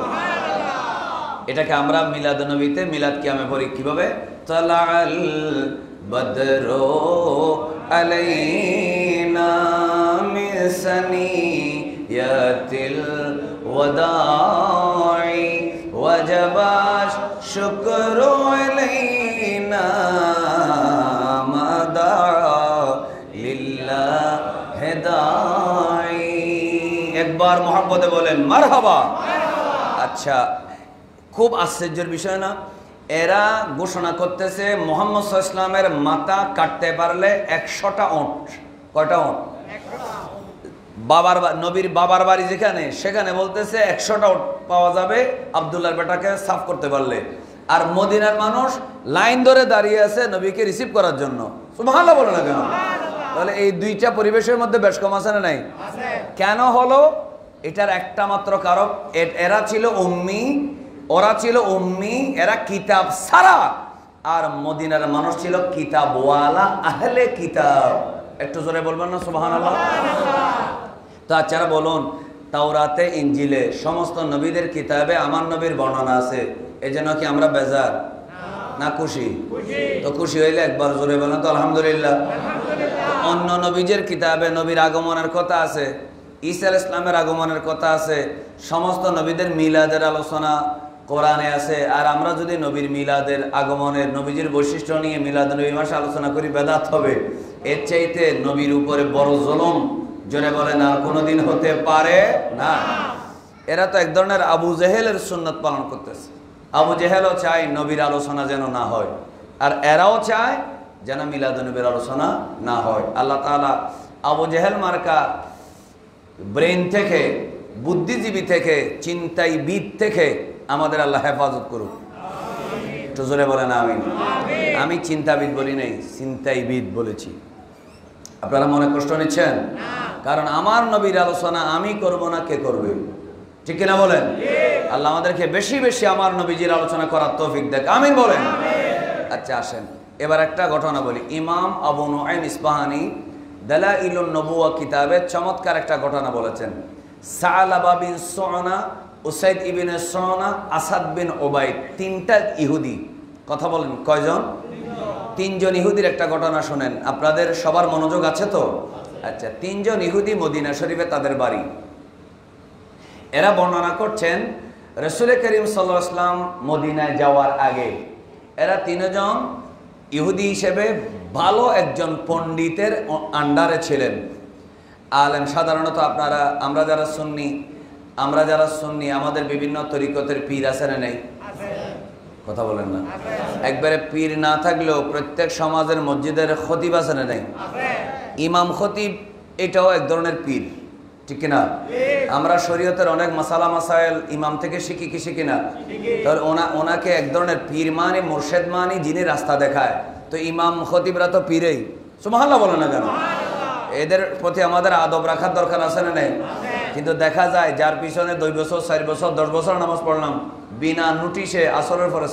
এটাকে আমরা মিলাদ নবীতে মিলাদ কিয়ামে পড়ি কিভাবে? তালাল বদরু আলাইনা মিন সানিয়াতিল ওয়াদাই ওয়াজাবাশ শুকরু আলাইনা মাদা লিল্লাহি দাই। একবার মুহাব্বতে বলেন মারহাবা। আচ্ছা, খুব আশ্চর্যের বিষয় না? এরা ঘোষণা করতেছে মুহাম্মদ সাল্লাল্লাহু আলাইহি ওয়াসাল্লামের মাথা কাটতে পারলে 100টা উট। কয়টা উট? নবীর বাবার বাড়ি যেখানে, সেখানে বলতেছে 100টা উট পাওয়া যাবে আব্দুল্লাহর বেটাকে সাফ করতে পারলে। আর মদিনার মানুষ লাইন ধরে দাঁড়িয়ে আছে নবীকে রিসিভ করার জন্য। সুবহানাল্লাহ বলে না কেন? তাহলে এই দুইটা পরিবেশের মধ্যে বেশ কম আছে না নাই? কেন হলো? এটার একটা মাত্র কারণ, এরা ছিল উম্মি, ওরা ছিল উম্মি, এরা কিতাব ছাড়া। আর মদিনার মানুষ ছিল কিতাবওয়ালা, আহলে কিতাব। একটু জোরে বলবেন না সুবহানাল্লাহ? তো আচ্ছা বলুন, তাওরাতে ইনজিলে সমস্ত নবীদের কিতাবে আমার নবীর বর্ণনা আছে, এজন্য কি আমরা বেজার না খুশি? তো খুশি হইলে একবার জোরে বলেন তো আলহামদুলিল্লাহ। অন্য নবীদের কিতাবে নবীর আগমনের কথা আছে, ঈসা আলাইহিস সালামের আগমনের কথা আছে, সমস্ত নবীদের মিলাদের আলোচনা কোরআনে আছে। আর আমরা যদি নবীর মিলাদের আগমনের, নবীজির বৈশিষ্ট্য নিয়ে মিলাদ নবী মাসে আলোচনা করি, বেদাত হবে। এর চাইতে নবীর উপরে বড় জুলুম, জোরে বলেন, আর কোনোদিন হতে পারে না। এরা তো এক ধরনের আবু জেহেলের সুন্নত পালন করতেছে। আবু জেহেলও চায় নবীর আলোচনা যেন না হয়, আর এরাও চায় যেন মিলাদ নবীর আলোচনা না হয়। আল্লাহ তাআলা আবু জেহেল মার্কা ব্রেন থেকে, বুদ্ধিজীবী থেকে, চিন্তাইবিদ থেকে আমাদের আল্লাহ হেফাজত করুক। একটু জোরে বলেন আমিন। আমি চিন্তাবিদ বলি নাই, চিন্তাইবিদ বলেছি। আপনারা মনে কষ্ট নিচ্ছেন? কারণ আমার নবীর আলোচনা আমি করব না, কে করবে? ঠিক কিনা বলেন? আল্লাহ আমাদেরকে বেশি বেশি আমার নবীজির আলোচনা করার তৌফিক দেখ, আমিন বলেন। আচ্ছা আসেন এবার একটা ঘটনা বলি। ইমাম আবু নুআইম ইসফাহানি দালাইলুন নবুওয়া কিতাবে চমৎকার একটা ঘটনা বলেছেন। সালাবা বিন সুনা, উসাইদ ইবনে সুনা, আসাদ বিন ওবাইদ, তিনটা ইহুদি। কথা বলেন কয়জন? তিনজন ইহুদির একটা ঘটনা শুনেন। আপনাদের সবার মনোযোগ আছে তো? আচ্ছা, তিনজন ইহুদি মদিনা শরীফে তাদের বাড়ি। এরা বর্ণনা করছেন রাসূল করিম সাল্লাল্লাহু আলাইহি ওয়াসাল্লাম মদিনায় যাওয়ার আগে এরা তিনজন ইহুদি হিসেবে ভালো একজন পণ্ডিতের আন্ডারে ছিলেন। আলেম সাধারণত আমরা যারা সুন্নি আমাদের বিভিন্ন তরিকতের পীর আছে না নেই? কথা বলেন না। একবারে পীর না থাকলেও প্রত্যেক সমাজের মসজিদের খতিব আছে না নেই? ইমাম খতিব এটাও এক ধরনের পীর, ঠিক কিনা? আমরা শরীয়তের অনেক মাসালা মাসাইল ইমাম থেকে শিখি, কি শিখি না? তাহলে ওনাকে এক ধরনের পীর মানে, মুর্শেদ মানে, যিনি রাস্তা দেখায়। তো ইমাম খতিবরা তো পীরেই। সুবহানাল্লাহ বলে না কেন? এদের প্রতি আমাদের আদব রাখার দরকার আছে না নেই? কিন্তু দেখা যায় যার পিছনে 2 বছর, 4 বছর, 10 বছর নামাজ পড়লাম, বিনা নোটিশে আসরের পরে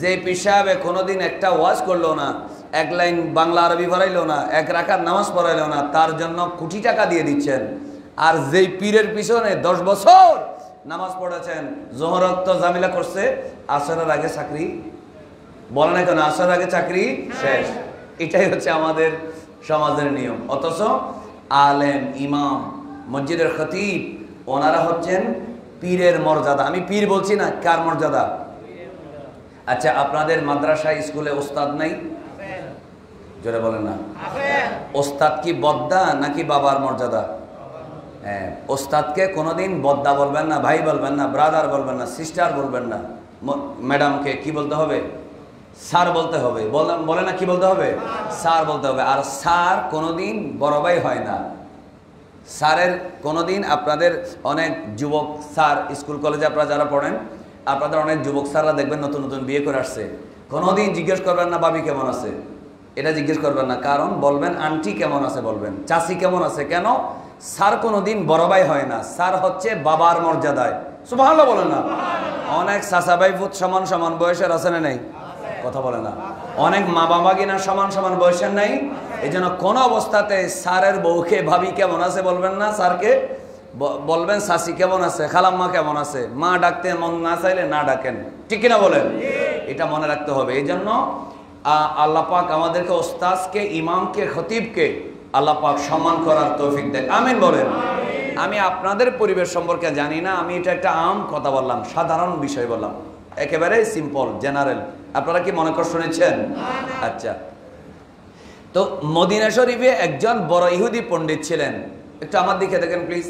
যে পিসাবে কোনোদিন একটা ওয়াজ করলো না, এক লাইন বাংলা আরবি পড়াইলো না, 1 রাকাত নামাজ পড়াইলো না, তার জন্য কোটি টাকা দিয়ে দিচ্ছেন। আর যেই পীরের পিছনে 10 বছর নামাজ পড়েছেন, জোহরত জামিলা করছে, আসরের আগে চাকরি, বলে না কেন? আসরের আগে চাকরি শেষ। এটাই হচ্ছে আমাদের সমাজের নিয়ম। অথচ আলেম, ইমাম, মসজিদের খতিব, ওনারা হচ্ছেন পীরের মর্যাদা। আমি পীর বলছি না, কার মর্যাদা? আচ্ছা, আপনাদের মাদ্রাসায় স্কুলে ওস্তাদ নাই? জোরে বলেন না। ওস্তাদ কি বদ্দা নাকি বাবার মর্যাদা? হ্যাঁ, ওস্তাদকে কোনোদিন বদ্দা বলবেন না, ভাই বলবেন না, ব্রাদার বলবেন না, সিস্টার বলবেন না। ম্যাডামকে কি বলতে হবে? স্যার বলতে হবে। বলে না কি বলতে হবে? স্যার বলতে হবে। আর স্যার কোনোদিন বড় ভাই হয় না। স্যারের কোনোদিন, আপনাদের অনেক যুবক স্যার, স্কুল কলেজে আপনারা যারা পড়েন, আপনাদের অনেক যুবক স্যাররা দেখবেন নতুন নতুন বিয়ে করে আসছে, কোনোদিন জিজ্ঞেস করবেন না বাবি কেমন আছে, এটা জিজ্ঞেস করবেন না। কারণ বলবেন আন্টি কেমন আছে, বলবেন চাচি কেমন আছে। কেন? স্যার কোনোদিন বড় ভাই হয় না, স্যার হচ্ছে বাবার মর্যাদায়। সুবহানাল্লাহ বলেন না। অনেক চাচা ভাই ফুত সমান সমান বয়সের আছে না নেই? কথা বলে না। অনেক মা বাবা কিনা সমান সমান বয়সের নাই। এই জন্য কোনো অবস্থাতে স্যারের বউকে ভাবি কেমন আছে বলবেন না, স্যারকে বলবেন চাচি কেমন আছে, খালাম্মা কেমন আছে। মা ডাকতে মন না চাইলে না ডাকেন, ঠিক কিনা বলেন? এটা মনে রাখতে হবে। এই জন্য আল্লাহ পাক আমাদেরকে ওস্তাদকে, ইমামকে, খতিবকে আল্লাহ পাক সম্মান করার তৌফিক দেন, আমিন বলেন। আমি আপনাদের পরিবেশ সম্পর্কে জানি না, আমি এটা একটা আম কথা বললাম, সাধারণ বিষয় বললাম, একেবারে সিম্পল, জেনারেল। আপনারা কি মনে করে শুনেছেন? আচ্ছা, তো মদিনা শরীফে একজন বড় ইহুদি পণ্ডিত ছিলেন। একটু আমার দিকে দেখেন প্লিজ।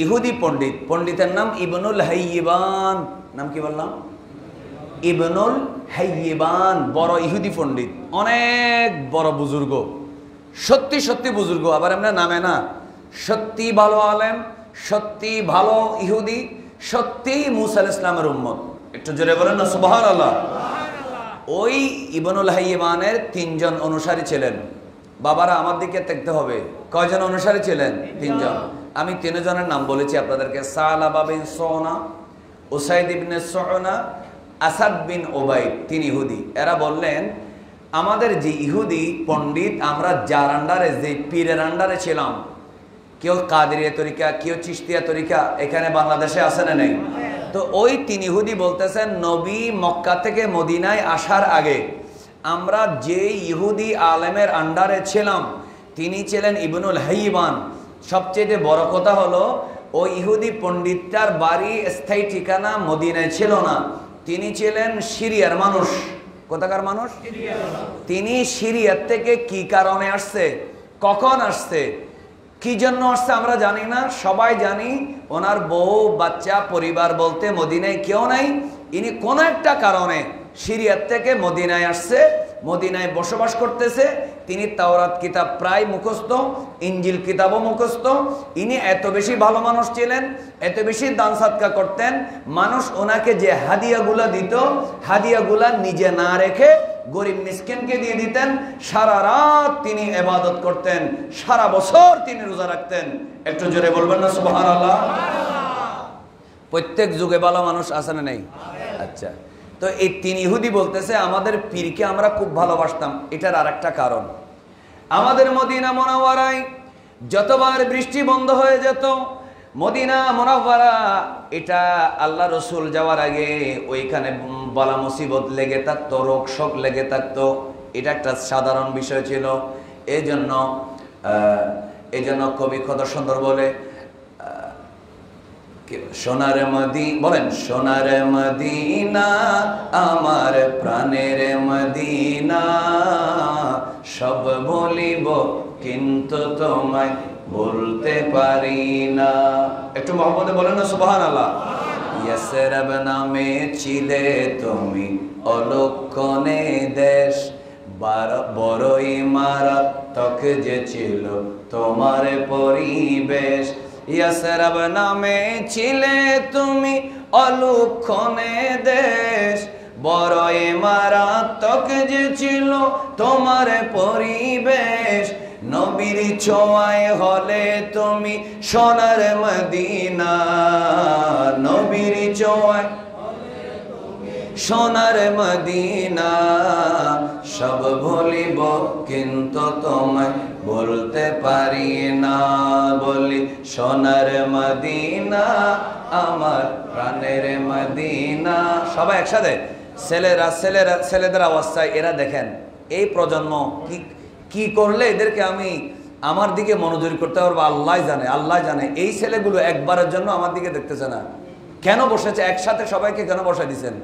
ইহুদি পণ্ডিত, পণ্ডিতের নাম ইবনুল হাইয়িবান। নাম কি বললাম? ইবনুল হাইয়িবান, বড় ইহুদি পণ্ডিত, অনেক বড় বুজুর্গ, সত্যি সত্যি বুজুর্গ, আবার এমনি নামে না, সত্যি ভালো আলেম, সত্যি ভালো ইহুদি, সত্যি মুসা আলাইহিস সালামের উম্মত। একটু জোরে বলেন না সুবহানাল্লাহ। ওই ইবনুল হাইয়িবানের 3 জন অনুসারী ছিলেন। বাবারা আমার দিকে দেখতে হবে, কয়জন অনুসারী ছিলেন? 3 জন। আমি 3 জনের নাম বলেছি আপনাদেরকে, সালাবা বিন সুনা, উসাইদ ইবনে সুনা, আসাদ বিন ওবাইদ, 3 ইহুদি। এরা বললেন আমাদের যে ইহুদি পণ্ডিত, আমরা যার আন্ডারে, যে পীরের আন্ডারে ছিলাম, কেউ কাদেরিয়া তরিকা, কেউ চিশতিয়া তরিকা, এখানে বাংলাদেশে আছে না নেই? তো ওই 3 ইহুদি বলতেছেন নবী মক্কা থেকে মদিনায় আসার আগে আমরা যে ইহুদি আলেমের আন্ডারে ছিলাম তিনি ছিলেন ইবনুল হাইয়িবান। সবচেয়ে বড় কথা হলো ওই ইহুদি পণ্ডিতটার বাড়ি স্থায়ী ঠিকানা মদিনায় ছিল না, তিনি ছিলেন সিরিয়ার মানুষ। কোথাকার মানুষ? তিনি সিরিয়ার থেকে কি কারণে আসছে, কখন আসছে, কি জন্য আসছে আমরা জানি না, সবাই জানি ওনার বউ বাচ্চা পরিবার বলতে মদিনায় কেউ নাই। ইনি কোনো একটা কারণে সিরিয়ার থেকে মদিনায় আসছে, মদিনায় বসবাস করতেছে। তিনি তাওরাত কিতাব প্রায় মুখস্থ, ইঞ্জিল কিতাবও মুখস্থ। ইনি এত বেশি ভালো মানুষ ছিলেন, এত বেশি দান সাদকা করতেন, মানুষ ওনাকে যে হাদিয়াগুলা দিত, হাদিয়াগুলা নিজে না রেখে গরিব মিসকিনকে দিয়ে দিতেন। সারা রাত তিনি ইবাদত করতেন, সারা বছর তিনি রোজা রাখতেন। একটু জোরে বলবেন না সুবহানাল্লাহ। প্রত্যেক যুগে ভালো মানুষ আছে না নেই? আচ্ছা, তো এই 3 ইহুদি বলতেছে আমাদের পীরকে আমরা খুব ভালোবাসতাম। এটার আরেকটা কারণ, আমাদের মদিনা মুনাওয়ারায় যতবার বৃষ্টি বন্ধ হয়ে যেত, মদিনা মুনাওয়ারা এটা আল্লাহ রসুল যাওয়ার আগে ওইখানে বালা মুসিবত লেগে থাকতো, রোগ শোক লেগে থাকতো। এটা একটা সাধারণ বিষয় ছিল। এই জন্য কবি কত সুন্দর বলে, সোনার মদিনা, বলেন সোনার মদিনা আমার প্রাণের মদিনা, সব ভুলিব কিন্তু তোমায় বলতে পারি না। একটু মহব্বতে বলেন না সুবহানাল্লাহ। ইয়াসরাব নামে ছিলে তুমি অলক্ষণে দেশ, বড়ই মারাত্মক যে ছিল তোমার পরিবেশ। ইয়াসরাব নামে ছিলে তুমি অলক্ষণে দেশ, বড়ই মারাত্মক যে ছিল তোমার পরিবেশ। নবীর ছোঁয়ায় হলে তুমি সোনার মদিনা, নবীর ছোঁয়ায় সোনার মদিনা, সব ভুলিব কিন্তু তোমায় বলতে পারি না। বলি সোনার মদিনা আমার প্রাণের মদিনা। সবাই একসাথে, ছেলেদের অবস্থায় এরা দেখেন এই প্রজন্ম কি করলে এদেরকে আমি আমার দিকে মনোযোগী করতে পারবো আল্লাহ জানে, আল্লাহ জানে। এই ছেলেগুলো একবারের জন্য আমার দিকে দেখতেছে না। কেন বসেছে একসাথে, সবাইকে কেন বসাই দিচ্ছেন?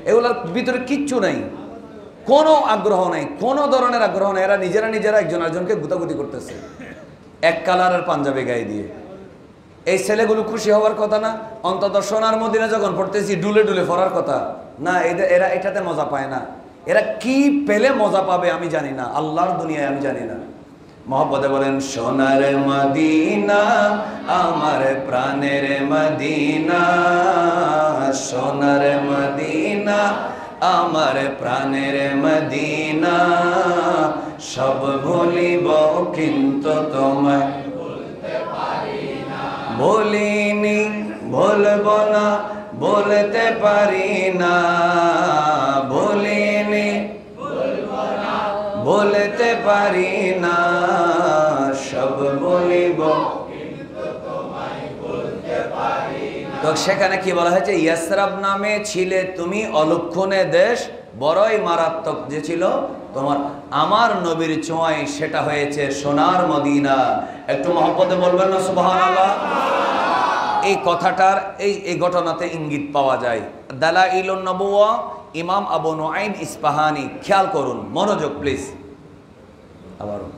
এগুলোর ভিতরে কিচ্ছু নেই, কোনো আগ্রহ নেই, কোনো ধরনের আগ্রহ নেই। এরা নিজেরা একজন আরেকজনকে গুতাগুতি করতেছে এক কালারের পাঞ্জাবি গায়ে দিয়ে। এই ছেলেগুলো খুশি হওয়ার কথা না? অন্তত সোনার মদিনা যখন পড়তেছি ডুলে ডুলে পড়ার কথা না। এরা এটাতে মজা পায় না। এরা কি পেলে মজা পাবে আমি জানি না, আল্লাহর দুনিয়ায় আমি জানি না। মহব্বতে বলেন সোনার মদিনা আমার প্রাণের মদিনা, সোনার মদিনা আমার প্রাণের মদিনা, সব ভুলিব কিন্তু তোমায় বলতে পারি না। বলিনি বলব না বলতে পারি না, বলিনি বলতে পারি না, সব বলিব কিন্তু তোমায় বলতে পারি না। তো সেখানে কি বলা হয়েছে? ইয়াসরাব নামে ছিলে তুমি অলক্ষণে দেশ, বড়ই মারাত্মক যে ছিল তোমার আমার নবীর ছোঁয়ায় সেটা হয়েছে সোনার মদিনা। একটু মহব্বতে বলবেন না সুবহানাল্লাহ। এই কথাটার এই ঘটনাতে ইঙ্গিত পাওয়া যায়। দালাইলুন নবুওয়া, ইমাম আবু নুআইম ইসফাহানি। খেয়াল করুন, মনোযোগ প্লিজ। আবারও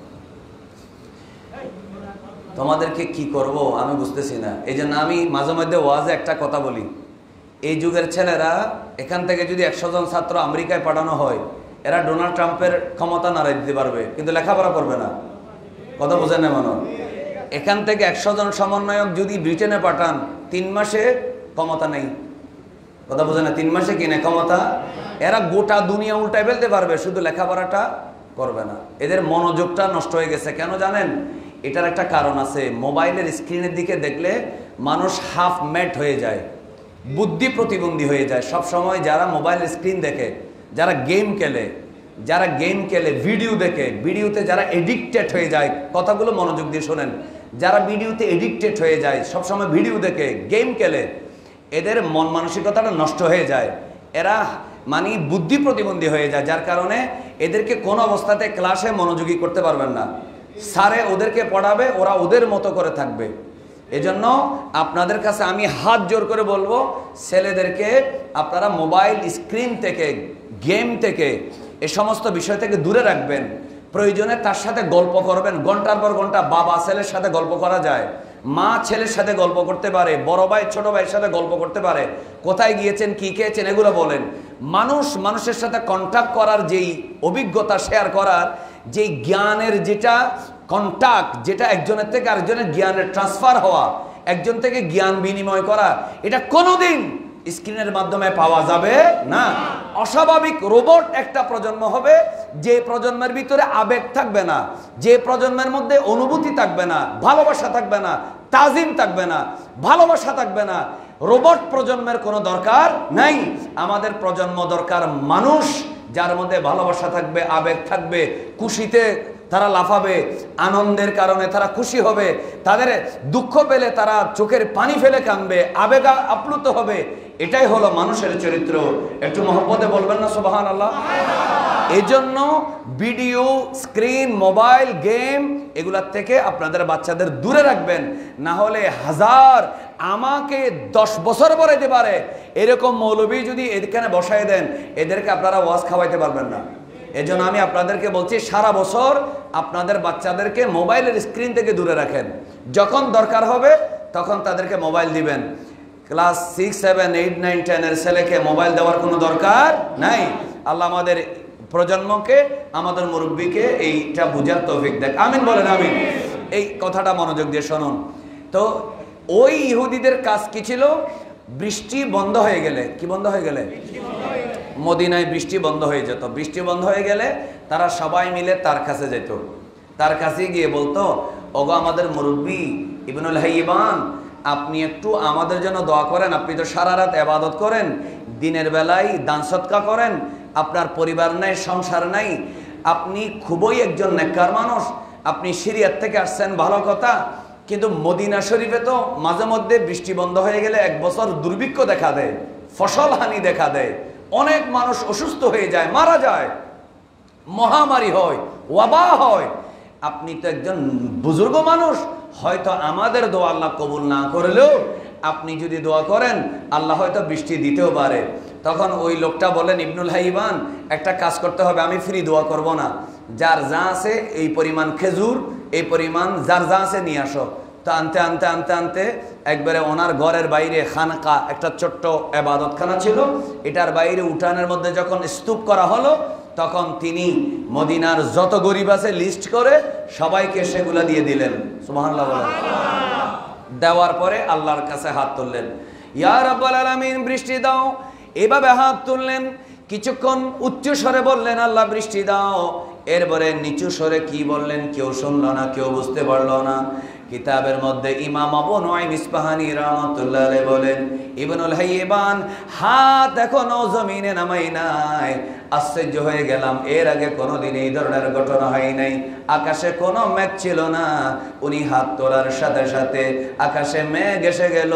তোমাদেরকে কি করব আমি বুঝতেছি না। এই জন্য আমি মাঝে মধ্যে ওয়াজে একটা কথা বলি, এই যুগের ছেলেরা এখান থেকে যদি 100 জন ছাত্র আমেরিকায় পাঠানো হয়, এরা ডোনাল্ড ট্রাম্পের ক্ষমতা নাড়াই দিতে পারবে, কিন্তু লেখাপড়া করবে না। কথা বোঝেন না মনে? এখান থেকে 100 জন সমন্বয়ক যদি ব্রিটেনে পাঠান, 3 মাসে ক্ষমতা নেই। কথা বোঝেন না? 3 মাসে কিনে ক্ষমতা, এরা গোটা দুনিয়া উল্টায় ফেলতে পারবে, শুধু লেখাপড়াটা করবে না। এদের মনোযোগটা নষ্ট হয়ে গেছে। কেন জানেন? এটার একটা কারণ আছে। মোবাইলের স্ক্রিনের দিকে দেখলে মানুষ হাফ ম্যাট হয়ে যায়, বুদ্ধি প্রতিবন্ধী হয়ে যায়। সব সময় যারা মোবাইল স্ক্রিন দেখে, যারা গেম খেলে, ভিডিও দেখে, ভিডিওতে যারা এডিক্টেড হয়ে যায়, কথাগুলো মনোযোগ দিয়ে শোনেন, যারা ভিডিওতে এডিক্টেড হয়ে যায়, সবসময় ভিডিও দেখে, গেম খেলে, এদের মন মানসিকতাটা নষ্ট হয়ে যায়। এরা মানে বুদ্ধি প্রতিবন্ধী হয়ে যায়, যার কারণে এদেরকে কোনো অবস্থাতে ক্লাসে মনোযোগী করতে পারবেন না। স্যারে ওদেরকে পড়াবে, ওরা ওদের মতো করে থাকবে। এজন্য আপনাদের কাছে আমি হাত জোর করে বলবো, ছেলেদেরকে আপনারা মোবাইল স্ক্রিন থেকে, গেম থেকে, এ সমস্ত বিষয় থেকে দূরে রাখবেন। প্রয়োজনে তার সাথে গল্প করবেন, ঘন্টার পর ঘন্টা। বাবা ছেলের সাথে গল্প করা যায়, মা ছেলের সাথে গল্প করতে পারে, বড় ভাই ছোট ভাইয়ের সাথে গল্প করতে পারে, কোথায় গিয়েছেন, কি খেয়েছেন, এগুলো বলেন। মানুষের সাথে কন্ট্যাক্ট করার যেই অভিজ্ঞতা শেয়ার করার, যেই জ্ঞানের যেটা কন্ট্যাক্ট, যেটা একজনের থেকে আরেকজনের জ্ঞানের ট্রান্সফার হওয়া, একজন থেকে জ্ঞান বিনিময় করা, এটা কোনোদিন স্ক্রিনের মাধ্যমে পাওয়া যাবে না। অস্বাভাবিক রোবট একটা প্রজন্ম হবে, যে প্রজন্মের ভিতরে আবেগ থাকবে না, যে প্রজন্মের মধ্যে অনুভূতি থাকবে না, ভালোবাসা থাকবে না, তাজিম থাকবে না, ভালোবাসা থাকবে না। রোবট প্রজন্মের কোনো দরকার নাই। আমাদের প্রজন্ম দরকার মানুষ, যার মধ্যে ভালোবাসা থাকবে, আবেগ থাকবে, খুশিতে তারা লাফাবে, আনন্দের কারণে তারা খুশি হবে, তাদের দুঃখ পেলে তারা চোখের পানি ফেলে কাঁদবে, আবেগ আপ্লুত হবে। এটাই হলো মানুষের চরিত্র। একটু মহব্বতে বলবেন না সুবহানাল্লাহ? এই জন্য ভিডিও, স্ক্রিন, মোবাইল, গেম, এগুলার থেকে আপনাদের বাচ্চাদের দূরে রাখবেন। না হলে আমাকে 10 বছর পরে দিতে পারে এরকম মৌলবী যদি এখানে বসায় দেন, এদেরকে আপনারা ওয়াজ খাওয়াইতে পারবেন না। এজন্য আমি আপনাদেরকে বলছি, সারা বছর আপনাদের বাচ্চাদেরকে মোবাইলের স্ক্রিন থেকে দূরে রাখেন। যখন দরকার হবে তখন তাদেরকে মোবাইল দিবেন। ক্লাস 6, 7, 8, 9, 10 এর ছেলেকে মোবাইল দেওয়ার কোনো দরকার নাই। আল্লাহ আমাদের প্রজন্মকে, আমাদের মুরব্বীকে এইটা বুঝার তৌফিক দেখ। আমিন বলেন আমিন। এই কথাটা মনোযোগ দিয়ে শুনুন। তো ওই ইহুদিদের কাজ কি ছিল? বৃষ্টি বন্ধ হয়ে গেলে, কি বন্ধ হয়ে গেলে? মদিনায় বৃষ্টি বন্ধ হয়ে যেত। বৃষ্টি বন্ধ হয়ে গেলে তারা সবাই মিলে তার কাছে যেত। তার কাছে গিয়ে বলতো, ওগো আমাদের মুরব্বী ইবনুল হাইবান, আপনি একটু আমাদের জন্য দোয়া করেন। আপনি তো সারা রাত ইবাদত করেন, দিনের বেলায় দান সদকা করেন, আপনার পরিবার নাই, সংসার নাই, আপনি খুবই একজন নেককার মানুষ, আপনি সিরিয়ার থেকে আসছেন, ভালো কথা, কিন্তু মদিনা শরীফে তো মাঝে মধ্যে বৃষ্টি বন্ধ হয়ে গেলে 1 বছর দুর্ভিক্ষ দেখা দেয়, ফসল হানি দেখা দেয়, অনেক মানুষ অসুস্থ হয়ে যায়, মারা যায়, মহামারী হয়, ওয়াবা হয়। আপনি তো একজন বুজুর্গ মানুষ, হয়তো আমাদের দোয়া আল্লাহ কবুল না করলেও আপনি যদি দোয়া করেন আল্লাহ হয়তো বৃষ্টি দিতেও পারে। তখন ওই লোকটা বলেন, ইবনুল হাইবান, একটা কাজ করতে হবে, আমি ফ্রি দোয়া করব না, যার যা আছে এই পরিমাণ খেজুর, এই পরিমাণ যার যা আছে নিয়ে আসো। তো আনতে আনতে আনতে আনতে একবারে ওনার ঘরের বাইরে খানকা, একটা ছোট্ট ইবাদতখানা ছিল, এটার বাইরে উঠানের মধ্যে যখন স্তূপ করা হলো, তখন তিনি মদিনার যত গরিব আছে লিস্ট করে সবাইকে সেগুলা দিয়ে দিলেন। সুবহানাল্লাহ বলেন। দেওয়ার পরে আল্লাহর কাছে হাত তুললেন, ইয়া রাব্বুল আলামিন বৃষ্টি দাও। এভাবে হাত তুললেন, কিছুক্ষণ উচ্চ স্বরে বললেন, আল্লাহ বৃষ্টি দাও। এরপরে নিচু স্বরে কি বললেন কেউ শুনলো না, কেউ বুঝতে পারলো না। কিতাবের মধ্যে ইমাম আবু নুআইম ইসফাহানি রাহমাতুল্লাহ আলাইহি বলেন, ইবনুল হাইবান হাত এখনো জমিনে নামাই নাই। আশ্চর্য হয়ে গেলাম, এর আগে কোনোদিন এই ধরনের ঘটনা হয় নাই। আকাশে কোনো মেঘ ছিল না, উনি হাত তোলার সাথে সাথে আকাশে মেঘ এসে গেল,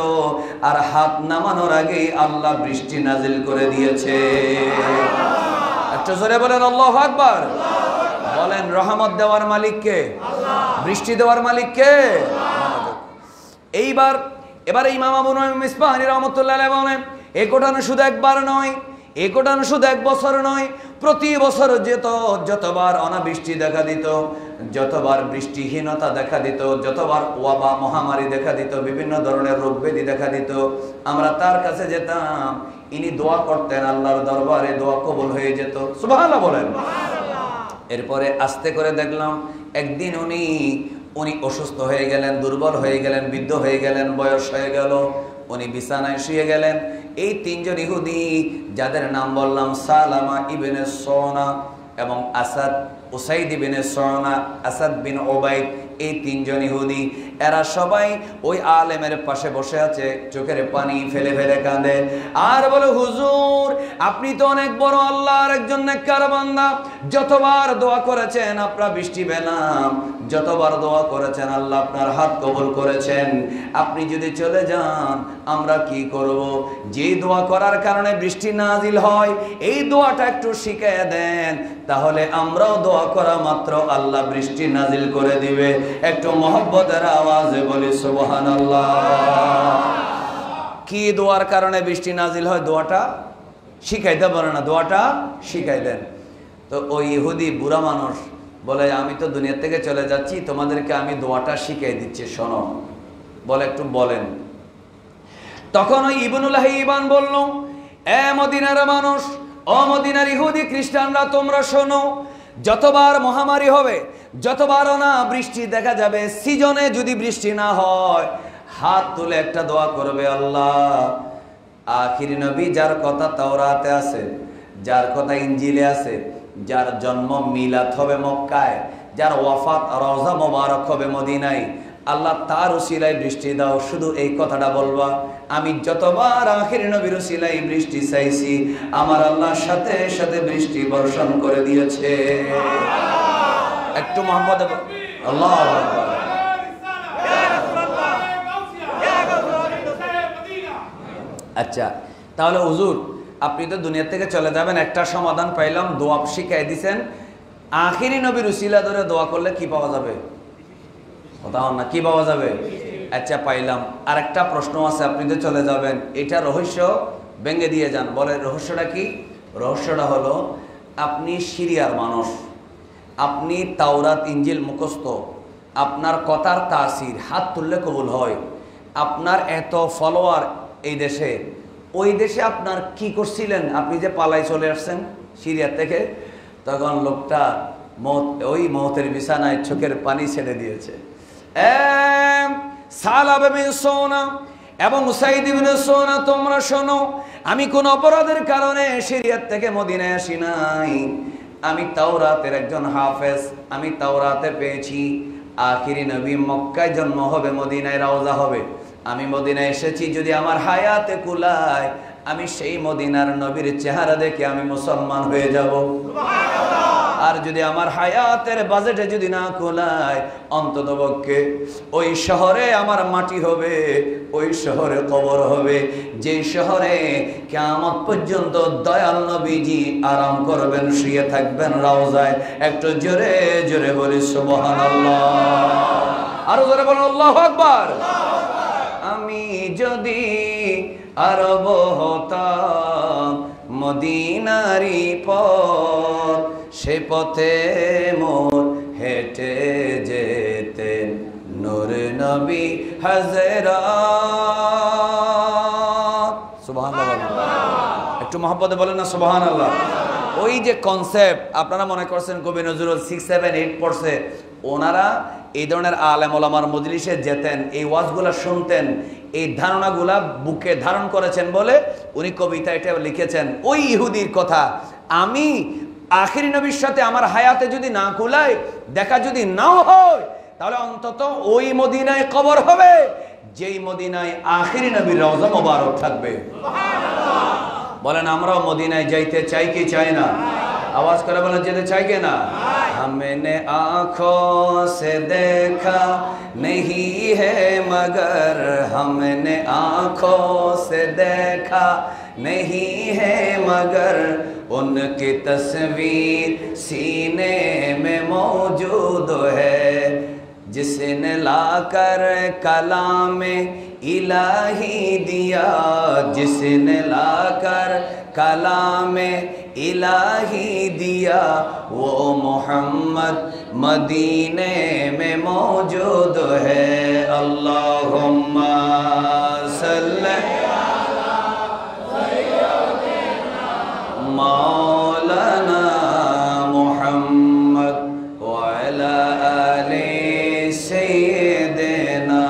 আর হাত নামানোর আগেই আল্লাহ বৃষ্টি নাজিল করে দিয়েছে। একটু জোরে বলেন আল্লাহু আকবার। বলেন, রহমত দেওয়ার মালিক কে? বৃষ্টি দেওয়ার মালিক কে? এবার ইমাম আবু নুআইম ইসফাহানি রাহমাতুল্লাহ আলাইহি বলেন, এই ঘটনা শুধু একবার নয়, এই ঘটনা শুধু এক বছর নয়, প্রতি বছর যতবার অনাবৃষ্টি দেখা দিত, যতবার বৃষ্টিহীনতা দেখা দিত, যতবার ওয়াবা মহামারী দেখা দিত, বিভিন্ন ধরনের রোগ ব্যাধি দেখা দিত, আমরা তার কাছে যেতাম, ইনি দোয়া করতেন, আল্লাহর দরবারে দোয়া কবুল হয়ে যেত। সুবহানাল্লাহ বলেন। এরপরে আস্তে করে দেখলাম একদিন উনি অসুস্থ হয়ে গেলেন, দুর্বল হয়ে গেলেন, বৃদ্ধ হয়ে গেলেন, বয়স হয়ে গেল, উনি বিছানায় শুয়ে গেলেন। এই তিনজন ইহুদি যাদের নাম বললাম, সালামা ইবনে সোনা এবং উসাইদ ইবনে সোনা, আসাদ বিন ওবাইদ, এই তিনজন ইহুদি, এরা সবাই ওই আলেমের পাশে বসে আছে, চোখের পানি ফেলে ফেলে কাঁদে আর বলে, হুজুর আপনি তো অনেক বড় আল্লাহর একজন নেককার বান্দা, যতবার দোয়া করেছেন আপনার বৃষ্টি পেলাম, যতবার দোয়া করেছেন আল্লাহ আপনার হাত কবুল করেছেন, আপনি যদি চলে যান আমরা কি করব? যে দোয়া করার কারণে বৃষ্টি নাজিল হয় এই দোয়াটা একটু শিখিয়ে দেন, তাহলে আমরাও দোয়া করা মাত্র আল্লাহ বৃষ্টি নাজিল করে দিবে। একটু মহব্বতের আওয়াজে বলি সুবহানাল্লাহ। কি দোয়ার কারণে বৃষ্টি নাজিল হয়? দোয়াটা শিখাইতে পারে না, দোয়াটা শিখাই দেন। তো ওই ইহুদি বুড়া মানুষ বলে, আমি তো দুনিয়া থেকে চলে যাচ্ছি, তোমাদেরকে আমি দোয়াটা শিখাই দিচ্ছি, শোনো। বলে, একটু বলেন। তখন ওই ইবনুল হাইবান বলল, এ মদিনার মানুষ, ও মদিনার ইহুদি খ্রিস্টানরা, তোমরা শোনো, যতবার মহামারী হবে, যতবার না বৃষ্টি দেখা যাবে, সিজনে যদি বৃষ্টি না হয়, হাত তুলে একটা দোয়া করবে, আল্লাহ আখিরি নবী যার কথা তাওরাতে আছে, যার কথা ইনজিলে আছে, যার জন্ম মিলাদ হবে মক্কায়, যার ওয়াফাত রওজা মোবারক হবে মদিনায়, আল্লাহ তার উসিলায় বৃষ্টি দাও। শুধু এই কথাটা বলবা। আমি যতবার আখির নবীর উসিলায় বৃষ্টি চাইছি, আমার আল্লাহর সাথে সাথে বৃষ্টি বর্ষণ করে দিয়েছে। একটু মোহাম্মদ আল্লাহু আকবার। আচ্ছা, তাহলে হুজুর আপনি তো দুনিয়া থেকে চলে যাবেন, একটা সমাধান পাইলাম, দোয়া শিখাই দিছেন, আখিরি নবীর উসিলা ধরে দোয়া করলে কি পাওয়া যাবে? কথা না, কি পাওয়া যাবে? আচ্ছা পাইলাম। আর একটা প্রশ্ন আছে, আপনি তো চলে যাবেন, এটা রহস্য ভেঙে দিয়ে যান। বলে, রহস্যটা কি? রহস্যটা হলো, আপনি সিরিয়ার মানুষ, আপনি তাওরাত ইনজিল মুখস্থ, আপনার কথার তাসির, হাত তুললে কবুল হয়, আপনার এত ফলোয়ার এই দেশে, ওই দেশে আপনার কি করছিলেন? আপনি যে পালাই চলে আসছেন সিরিয়া থেকে, তখন লোকটা ওই মওতের বিছানায় চোখের পানি ছেড়ে দিয়েছে। সালাবা বিন সোনা এবং উসাইদ ইবনে সোনা, তোমরা শোনো, আমি কোন অপরাধের কারণে সিরিয়া থেকে মদিনায় আসি নাই, আমি তাওরাতের একজন হাফেজ, আমি তাওরাতে পেয়েছি আখিরি নবী মক্কায় জন্ম হবে, মদিনায় রওজা হবে, আমি মদিনায় এসেছি, যদি আমার হায়াতে কুলায় আমি সেই মদিনার নবীর চেহারা দেখে আমি মুসলমান হয়ে যাব। আর যদি আমার হায়াতের বাজেটে যদি না কুলায়, অন্ততপক্ষে ওই শহরে আমার মাটি হবে, ওই শহরে কবর হবে, যে শহরে কিয়ামত পর্যন্ত দয়াল নবীজি আরাম করবেন, শুয়ে থাকবেন রওজায়। একটু জোরে জোরে বলি সুবহানাল্লাহ। আরো জোরে বলুন আল্লাহু আকবার। আমি যদি আরব হতাম মদিনারি পথ, সে পথে মোর হেঁটে যেতেন নূর নবী হযরত। সুবহানাল্লাহ। একটু মহব্বতে বলেন না সুবহানাল্লাহ। ওই যে কনসেপ্ট আপনারা মনে করছেন কবি নজরুল 6, 7, 8 পড়ছে, ওনারা এই ধরনের আলেম ওলামার মজলিসে যেতেন, এই ওয়াজগুলা শুনতেন, এই ধারণাগুলা বুকে ধারণ করেছেন বলে উনি কবিতা এটা লিখেছেন। ওই ইহুদির কথা, আমি আখিরি নবীর সাথে আমার হায়াতে যদি না কুলায়, দেখা যদি নাও হয়, তাহলে অন্তত ওই মদিনায় কবর হবে, যেই মদিনায় আখিরি নবীর রওজা মোবারক থাকবে। বলেন, আমরাও মদিনায় যাইতে চাই কি চাই না? आवाज करे बोले जेते चाहे के ना। हमने आँखों से देखा नहीं है मगर, हमने आँखों से देखा नहीं है मगर, उनकी तस्वीर सीने में मौजूद है। जिसने लाकर कलामे इलाही दिया, जिसने लाकर कलामे इलाही दिया, वो मोहम्मद मदीने में मौजूद है। अल्लाहुम्मा सल्ली मौलाना मुहम्मद व अला आले सय्यिदना।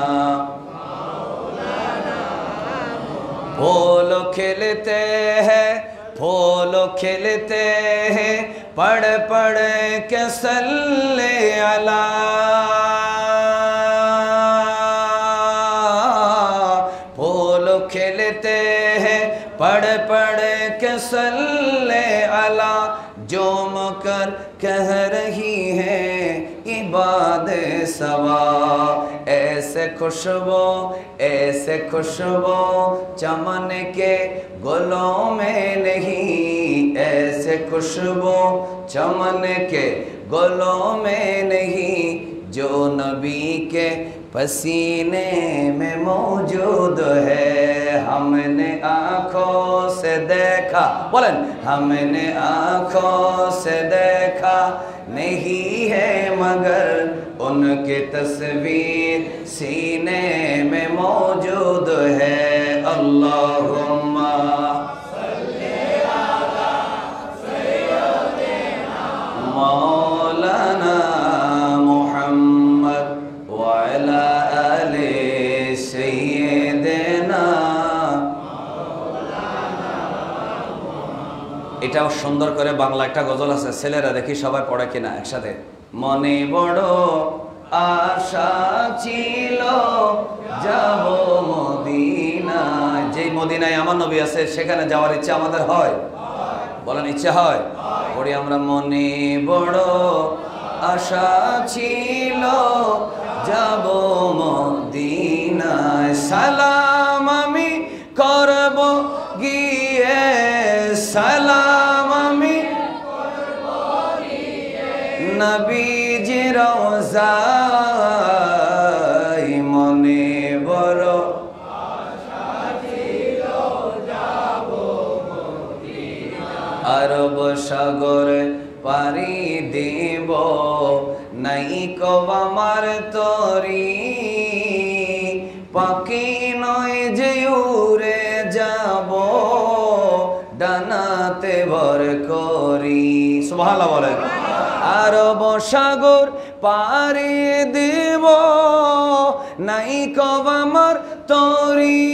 फूल खिलते हैं, फूल खिलते हैं, पढ़ पढ़ के सल्ले अला। फूल खिलते हैं, पढ़ पढ़ के सल्ले अला। जोम कर कह रही है इबादत सवा। ऐसे खुशबू, ऐसे खुशबू चमन के गुलों में नहीं, ऐसे खुशबू चमन के गुलों में नहीं, जो नबी के पसीने में मौजूद है। हमने आँखों से देखा, बोलें, हमने आँखों से देखा नहीं है, मगर उनकी तस्वीर सीने में मौजूद है। अल्लाहुम्मा सल्ली अला सय्यिदिना मौलाना मुहम्मद व अला आले सय्यिदिना। এটাও সুন্দর করে বাংলা একটা গজল আছে, ছেলেরা দেখি সবাই পড়ে কিনা একসাথে। মনে বড় আশা ছিল যাব মদিনায়, যেই মদিনায় আমার নবী আছে সেখানে যাওয়ার ইচ্ছা আমাদের হয়, বলেন ইচ্ছা হয়? পড়ি আমরা, মনে বড় আশা ছিল যাব মদিনায়, সালাম আমি করব গিয়ে, সালাম আমি নবীজি রওজায়। মনে বড় আরব সাগর পারি দেব, নাই কো আমার তরি, পাখি নয় যে উড়ে যাব, ডানাতে ভর করি। সুবহানাল্লাহ বলেন। আরব সাগর পারি দেব, নাই কো আমার তরি,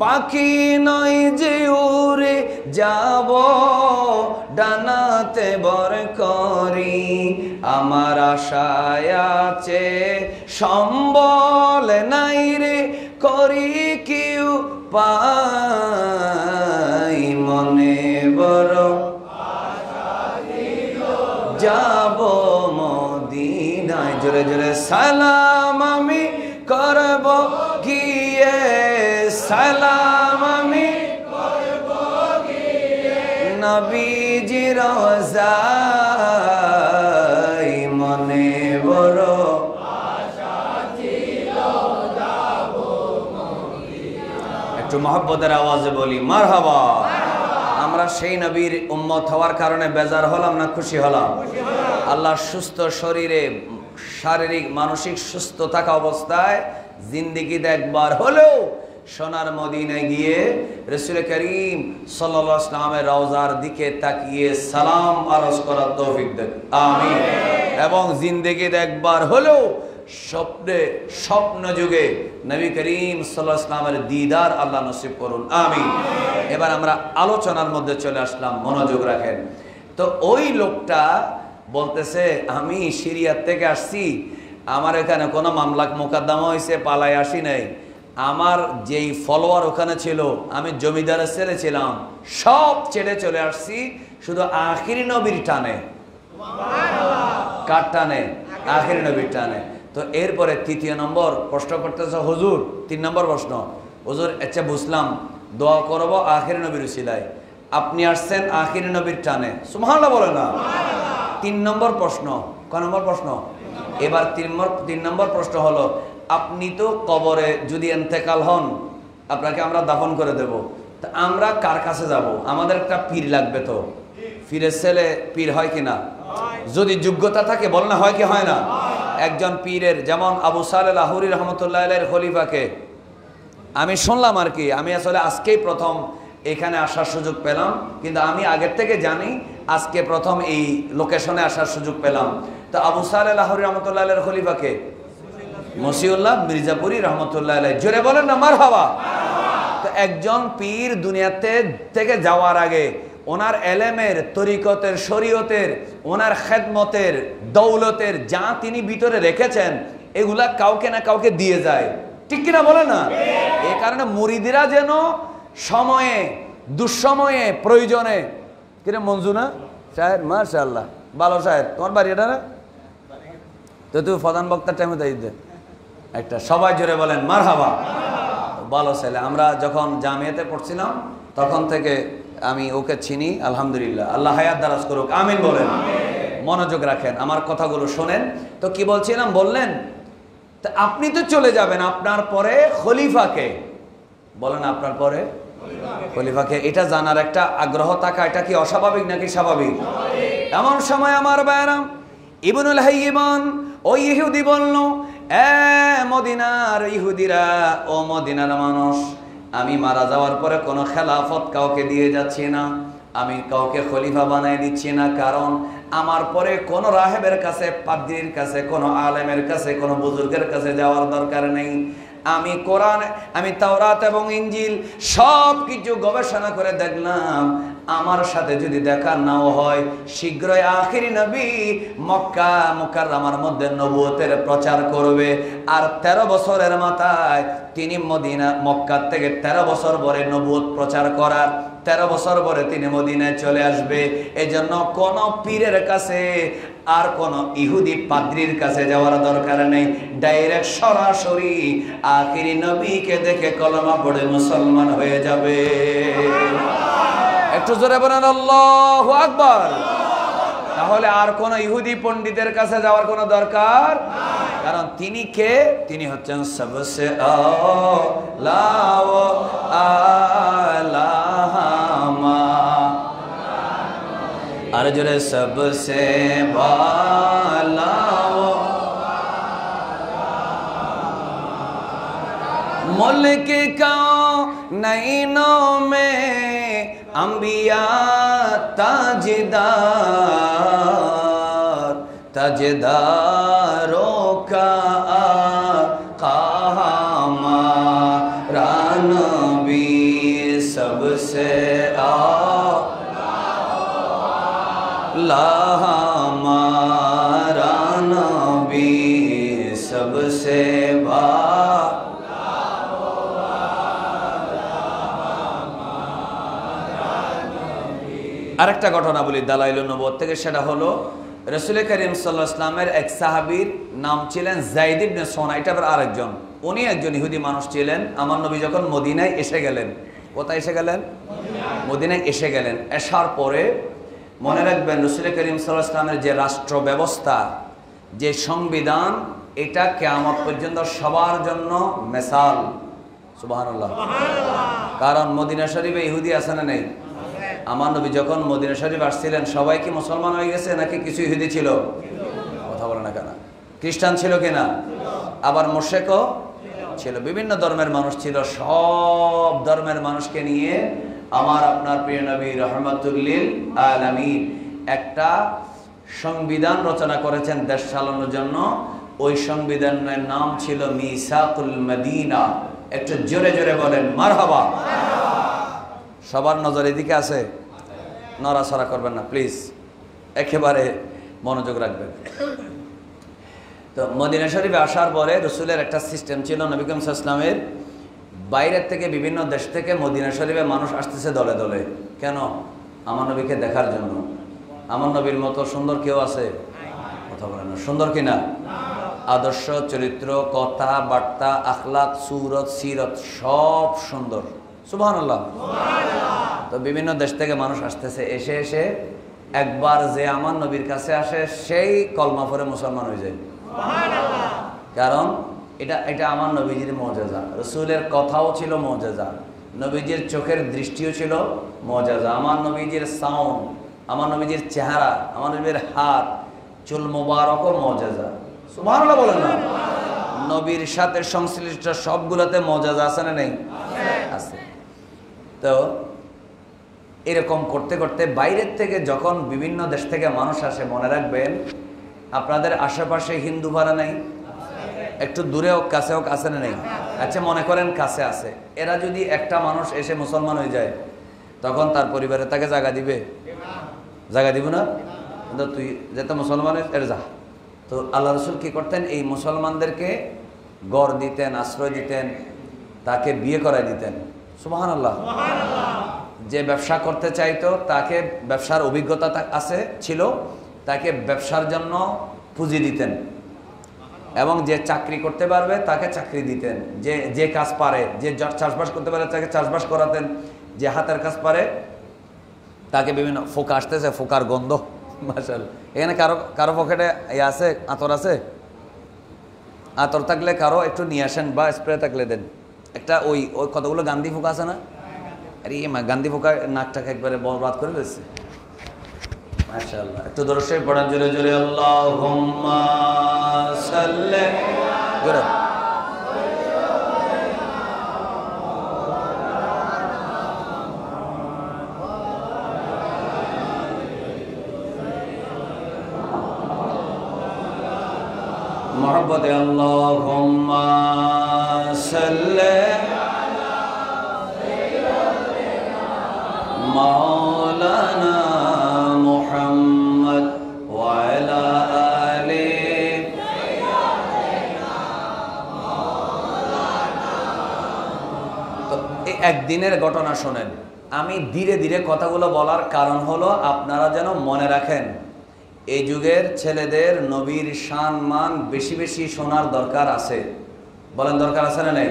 পাখি নয় যে উড়ে যাব, ডানাতে ভর করি। আমার আশায় আছে সম্বল নাই রে, করি কেউ পাই, মনে বড় যাব মদিনায়। জোরে জোরে সালাম আমি করব গিয়ে, সালাম আমি করব গিয়ে নবীজি রওজায়। মনে বড় একটু মহব্বতের আওয়াজে বলি মারহাবা। আমরা সেই নবীর উম্মত হওয়ার কারণে বেজার হলাম না খুশি হলাম? আল্লাহ সুস্থ শরীরে শারীরিক মানসিক সুস্থ থাকা অবস্থায় জিন্দেগিতে একবার হলেও সোনার মদিনায় গিয়ে রাসূল করিম সাল্লাল্লাহু আলাইহি ওয়াসাল্লামের রওজার দিকে তাকিয়ে সালাম আরজ করার তৌফিক দেন, আমিন। এবং জিন্দেগিতে একবার হলেও স্বপ্ন যুগে নবী করিম সাল্লাল্লাহু আলাইহি ওয়াসাল্লামের দিদার আল্লাহ নসিব করুন, আমিন। এবার আমরা আলোচনার মধ্যে চলে আসলাম, মনোযোগ রাখেন। তো ওই লোকটা বলতেছে, আমি সিরিয়া থেকে আসছি, আমার এখানে কোনো মামলা মোকদ্দমা হয়েছে, পালায় আসি নাই। আমার যেই ফলোয়ার ওখানে ছিল, আমি জমিদারের ছেলে ছিলাম, সব ছেড়ে চলে আসছি শুধু আখিরি নবীর টানে। কার টানে? আখিরি নবীর টানে। তো এরপরে তৃতীয় নম্বর প্রশ্ন করতেছে হুজুর, 3 নম্বর প্রশ্ন, হুজুর আচ্ছা বুঝলাম, দোয়া করব আখিরি নবীর উসিলায়, আপনি আসছেন আখিরি নবীর টানে, সুবহানাল্লাহ বলে না। 3 নম্বর প্রশ্ন, কয় নম্বর প্রশ্ন? এবার 3 নম্বর প্রশ্ন হলো, আপনি তো কবরে যদি ইন্তেকাল হন, আপনাকে আমরা দাফন করে দেব, তা আমরা কার কাছে যাব? আমাদের একটা পীর লাগবে। তো পীরের ছেলে পীর হয় কিনা? যদি যোগ্যতা থাকে বল না, হয় কি হয় না? একজন পীরের, যেমন আবু সালেহ লাহুরি রহমতুল্লাহ আলাইহির খলিফাকে আমি শুনলাম আর কি, আমি আসলে আজকেই প্রথম এখানে আসার সুযোগ পেলাম, কিন্তু আমি আগের থেকে জানি, আজকে প্রথম এই লোকেশনে আসার সুযোগ পেলাম। তো আবু সালেহ লাহুরি রহমতুল্লাহ আলাইহির খলিফাকে মসিউল্লাহ মির্জাপুরি রহমতুল্লাহ আলাইহি, জোরে বলেন না মারহাবা। তো একজন পীর দুনিয়াতে থেকে যাওয়ার আগে ওনার এলেমের, তরিকতের, শরীয়তের, ওনার খেদমতের, দৌলতের যা তিনি ভিতরে রেখেছেন, এগুলা কাউকে না কাউকে দিয়ে যায়, ঠিক কিনা বলে না? এই কারণে মুরিদিরা যেন সময়ে, দুঃসময়ে, প্রয়োজনে, কিরে মঞ্জু না সাহেব, মাশাআল্লাহ ভালো সাহেব, তোমার বাড়ি এটা না? তো তুই প্রধান বক্তার টাইমে দায়ী দে একটা, সবাই জোরে বলেন মারহাবা। ভালো ছেলে, আমরা যখন জামিয়াতে পড়ছিলাম তখন থেকে আমি ওকে চিনি, আলহামদুলিল্লাহ। আল্লাহ হায়াত দারাজ করুক, আমিন বলেন। মনোযোগ রাখেন, আমার কথাগুলো শোনেন। তো কি বলছিলাম, বললেন তা আপনি তো চলে যাবেন, আপনার পরে খলিফাকে বলেন, আপনার পরে খলিফাকে, এটা জানার একটা আগ্রহ থাকা, এটা কি অস্বাভাবিক নাকি স্বাভাবিক? এমন সময় আমার বায়রাম ইবনুল হাইয়িমান ওই ইহুদি বলল, এ মদিনার ইহুদিরা, ও মদিনার মানুষ, আমি মারা যাওয়ার পরে কোনো খেলাফত কাউকে দিয়ে যাচ্ছি না, আমি কাউকে খলিফা বানাই দিচ্ছি না, কারণ আমার পরে কোন রাহেবের কাছে, পাদ্রীর কাছে, কোন আলেমের কাছে, কোন বুজুর্গের কাছে যাওয়ার দরকার নেই। আমি কোরআন, আমি তাওরাত এবং ইনজিল সব কিছু গবেষণা করে দেখলাম, আমার সাথে যদি দেখা নাও হয়, শীঘ্রই আখিরি নবী মক্কা মুকাররমার মধ্যে নবুয়তের প্রচার করবে, আর 13 বছরের মাথায় তিনি মক্কা থেকে 13 বছর পরে নবুয়ত প্রচার করার 13 বছর পরে তিনি মদিনায় চলে আসবে। এজন্য কোন পীরের কাছে আর কোন ইহুদি পাদ্রীর কাছে যাওয়ার দরকার নেই, ডাইরেক্ট সরাসরি আখিরি নবীকে দেখে কলমা পড়ে মুসলমান হয়ে যাবে। একটু জোরে বলেন আল্লাহু আকবার। তাহলে আর কোন ইহুদি পণ্ডিতের কাছে যাওয়ার কোনো দরকার, কারণ তিনি কে? তিনি হচ্ছেন সবসে আলা আলামা, আর জোরে সবসে বালা मुल्क कौनैनों में अंबिया ताजदार, ताजदारों का आका हमारा नबी सबसे आला, हमारा नबी सबसे আরেকটা ঘটনা বলি দালাইলুন নবুওয়াত থেকে, সেটা হলো রাসূল করিম সাল্লাল্লাহু আলাইহি ওয়াসাল্লামের এক সাহাবীর নাম ছিলেন যায়েদ ইবনে সোনা, এটা আবার আরেকজন, উনি একজন ইহুদি মানুষ ছিলেন। আমার নবী যখন মদিনায় এসে গেলেন, কোথায় এসে গেলেন? মদিনায় এসে গেলেন। আসার পরে মনে রাখবেন, রাসূল করিম সাল্লাল্লাহু আলাইহি ওয়াসাল্লামের যে রাষ্ট্র ব্যবস্থা, যে সংবিধান, এটা কিয়ামত পর্যন্ত সবার জন্য মিসাল। সুবহানাল্লাহ। কারণ মদিনা শরীফে ইহুদি আছে না নেই? আমার নবী যখন মদিনা শরীফ আসছিলেন, সবাই কি মুসলমান হয়ে গেছে নাকি কিছু ইহুদি ছিল? কথা বলে না কেন? খ্রিস্টান ছিল কিনা? আবার মুশরিকও ছিল, বিভিন্ন ধর্মের মানুষ ছিল। সব ধর্মের মানুষকে নিয়ে আমার আপনার প্রিয় নবী রাহমাতুল লিল আলামিন একটা সংবিধান রচনা করেছেন দেশ চালানোর জন্য। ওই সংবিধানের নাম ছিল মিসাকুল মদিনা। একটু জোরে জোরে বলেন মারহাবা। সবার নজর এদিকে আছে, নড়াচড়া করবেন না প্লিজ, একেবারে মনোযোগ রাখবেন। তো মদিনা শরীফে আসার পরে রসুলের একটা সিস্টেম ছিল, নবী করিম সাল্লাল্লাহু আলাইহি ওয়াসাল্লামের বাইরের থেকে, বিভিন্ন দেশ থেকে মদিনা শরীফে মানুষ আসতেছে দলে দলে। কেন? আমার নবীকে দেখার জন্য। আমার নবীর মতো সুন্দর কেউ আছে? কথা বলেন না, সুন্দর কিনা? আদর্শ, চরিত্র, কথা বার্তা, আখলাক, সুরত, সিরত সব সুন্দর। সুবহানাল্লাহ। তো বিভিন্ন দেশ থেকে মানুষ আসতেছে, এসে একবার যে আমার নবীর কাছে আসে সেই কলমা পড়ে মুসলমান হয়ে যায়। কারণ এটা এটা আমার নবীজির মুজিজা, রাসূলের কথাও ছিল মুজিজা, নবীজির চোখের দৃষ্টিও ছিল মুজিজা, আমার নবীজির সাউন্ড, আমার নবীজির চেহারা, আমার নবীর হাত, চুল মোবারকও মুজিজা। সুবহানাল্লাহ বলেন না? নবীর সাথে সংশ্লিষ্ট সবগুলোতে মুজিজা আছে না নেই? আছে। তো এরকম করতে করতে বাইরের থেকে যখন বিভিন্ন দেশ থেকে মানুষ আসে, মনে রাখবেন আপনাদের আশেপাশে হিন্দু ভাড়া নাই, একটু দূরে হোক কাছে হোক, আছে না নেই? আচ্ছা মনে করেন কাছে আছে, এরা যদি একটা মানুষ এসে মুসলমান হয়ে যায় তখন তার পরিবারে তাকে জায়গা দিবে? জায়গা দিব না? কিন্তু তুই যেটা মুসলমান এর যা। তো আল্লাহ রসুল কি করতেন? এই মুসলমানদেরকে গড় দিতেন, আশ্রয় দিতেন, তাকে বিয়ে করাই দিতেন। সুবহানাল্লাহ। যে ব্যবসা করতে চাইতো, তাকে ব্যবসার অভিজ্ঞতা আছে ছিল, তাকে ব্যবসার জন্য পুঁজি দিতেন, এবং যে চাকরি করতে পারবে তাকে চাকরি দিতেন, যে যে কাজ পারে, যে চাষবাস করতে পারে তাকে চাষবাস করাতেন, যে হাতের কাজ পারে তাকে বিভিন্ন ফোকা আসতেছে, ফোকার গন্ধ মাশাআল্লাহ। এখানে কারো কারো পকেটে আছে আতর? আছে? আতর থাকলে কারো একটু নিয়ে আসেন, বা স্প্রে থাকলে দেন একটা। ওই ওই কতগুলো গান্ধী ফোকা আছে না? আরে গান্ধী ফোকা নাকটাকে একবারে বরবাদ করে দিচ্ছে। মাশাআল্লাহ। একটু দরুদ শরীফ পড়েন জোরে জোরে, আল্লাহুম্মা সাল্লি জোরে। মহব্বতে আল্লাহুম্মা সাল্লি মাওলানা মুহাম্মদ ওয়া আলা আলি। তো এই একদিনের ঘটনা শোনেন, আমি ধীরে ধীরে কথাগুলো বলার কারণ হলো আপনারা যেন মনে রাখেন, এই যুগের ছেলেদের নবীর শান মান বেশি বেশি শোনার দরকার আছে। বলেন দরকার আছে না নেই?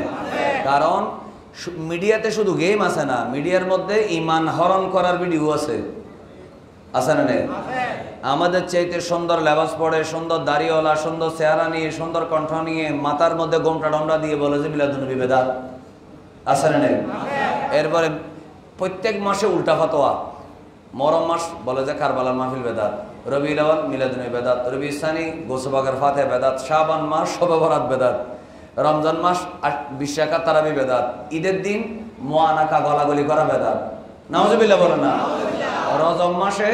কারণ মিডিয়াতে শুধু গেম আছে না, মিডিয়ার মধ্যে ঈমান হরণ করার ভিডিও আছে, আছে না নেই? আমাদের চাইতে সুন্দর লেবাস পরে, সুন্দর দাড়িওয়ালা, সুন্দর চেহারা নিয়ে, সুন্দর কণ্ঠ নিয়ে, মাথার মধ্যে গোমটা ডমরা দিয়ে বলে যে মিলাদুন্নবী বেদাত, আছে না নেই? এরপরে প্রত্যেক মাসে উল্টা ফতোয়া। মহরম মাস বলে যে কারবালার মাহফিল বেদাত, রবিউল আউয়াল মিলাদুন্নবী বেদাত, রবিউল সানি গোসবাগের ফাতিহা বেদাত, শাবান মাস শবে বরাত বেদাত, রমজান মাস 20 রাকাত তারাবি বেদাত, ঈদের দিন মুআনাকা গলাগলি করা বেদাত। নাউজুবিল্লাহ বলেন না? রজব মাসে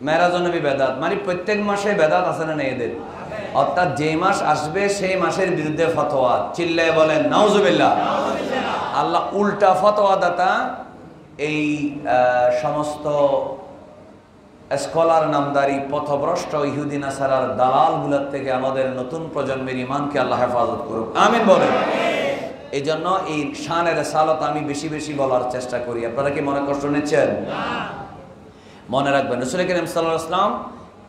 মেরাজুন নবী বেদাত। মানে প্রত্যেক মাসে বেদাত আছে না নেই এদের? অর্থাৎ যে মাস আসবে সেই মাসের বিরুদ্ধে ফতোয়া। চিল্লায় বলেন নাউজুবিল্লাহ। আল্লাহ উল্টা ফতোয়া দাতা এই সমস্ত স্কলার নামদারি পথভ্রষ্ট ইহুদি নাসারার দালালগুলোর থেকে আমাদের নতুন প্রজন্মের ইমানকে আল্লাহ হেফাজত করুক, আমিন বলেন। এই জন্য এই শানের সালত আমি বেশি বেশি বলার চেষ্টা করি। আপনারা কি মনে কষ্ট নিচ্ছেন? মনে রাখবেন, রাসূল কারীম সাল্লাল্লাহু আলাইহি ওয়াসাল্লাম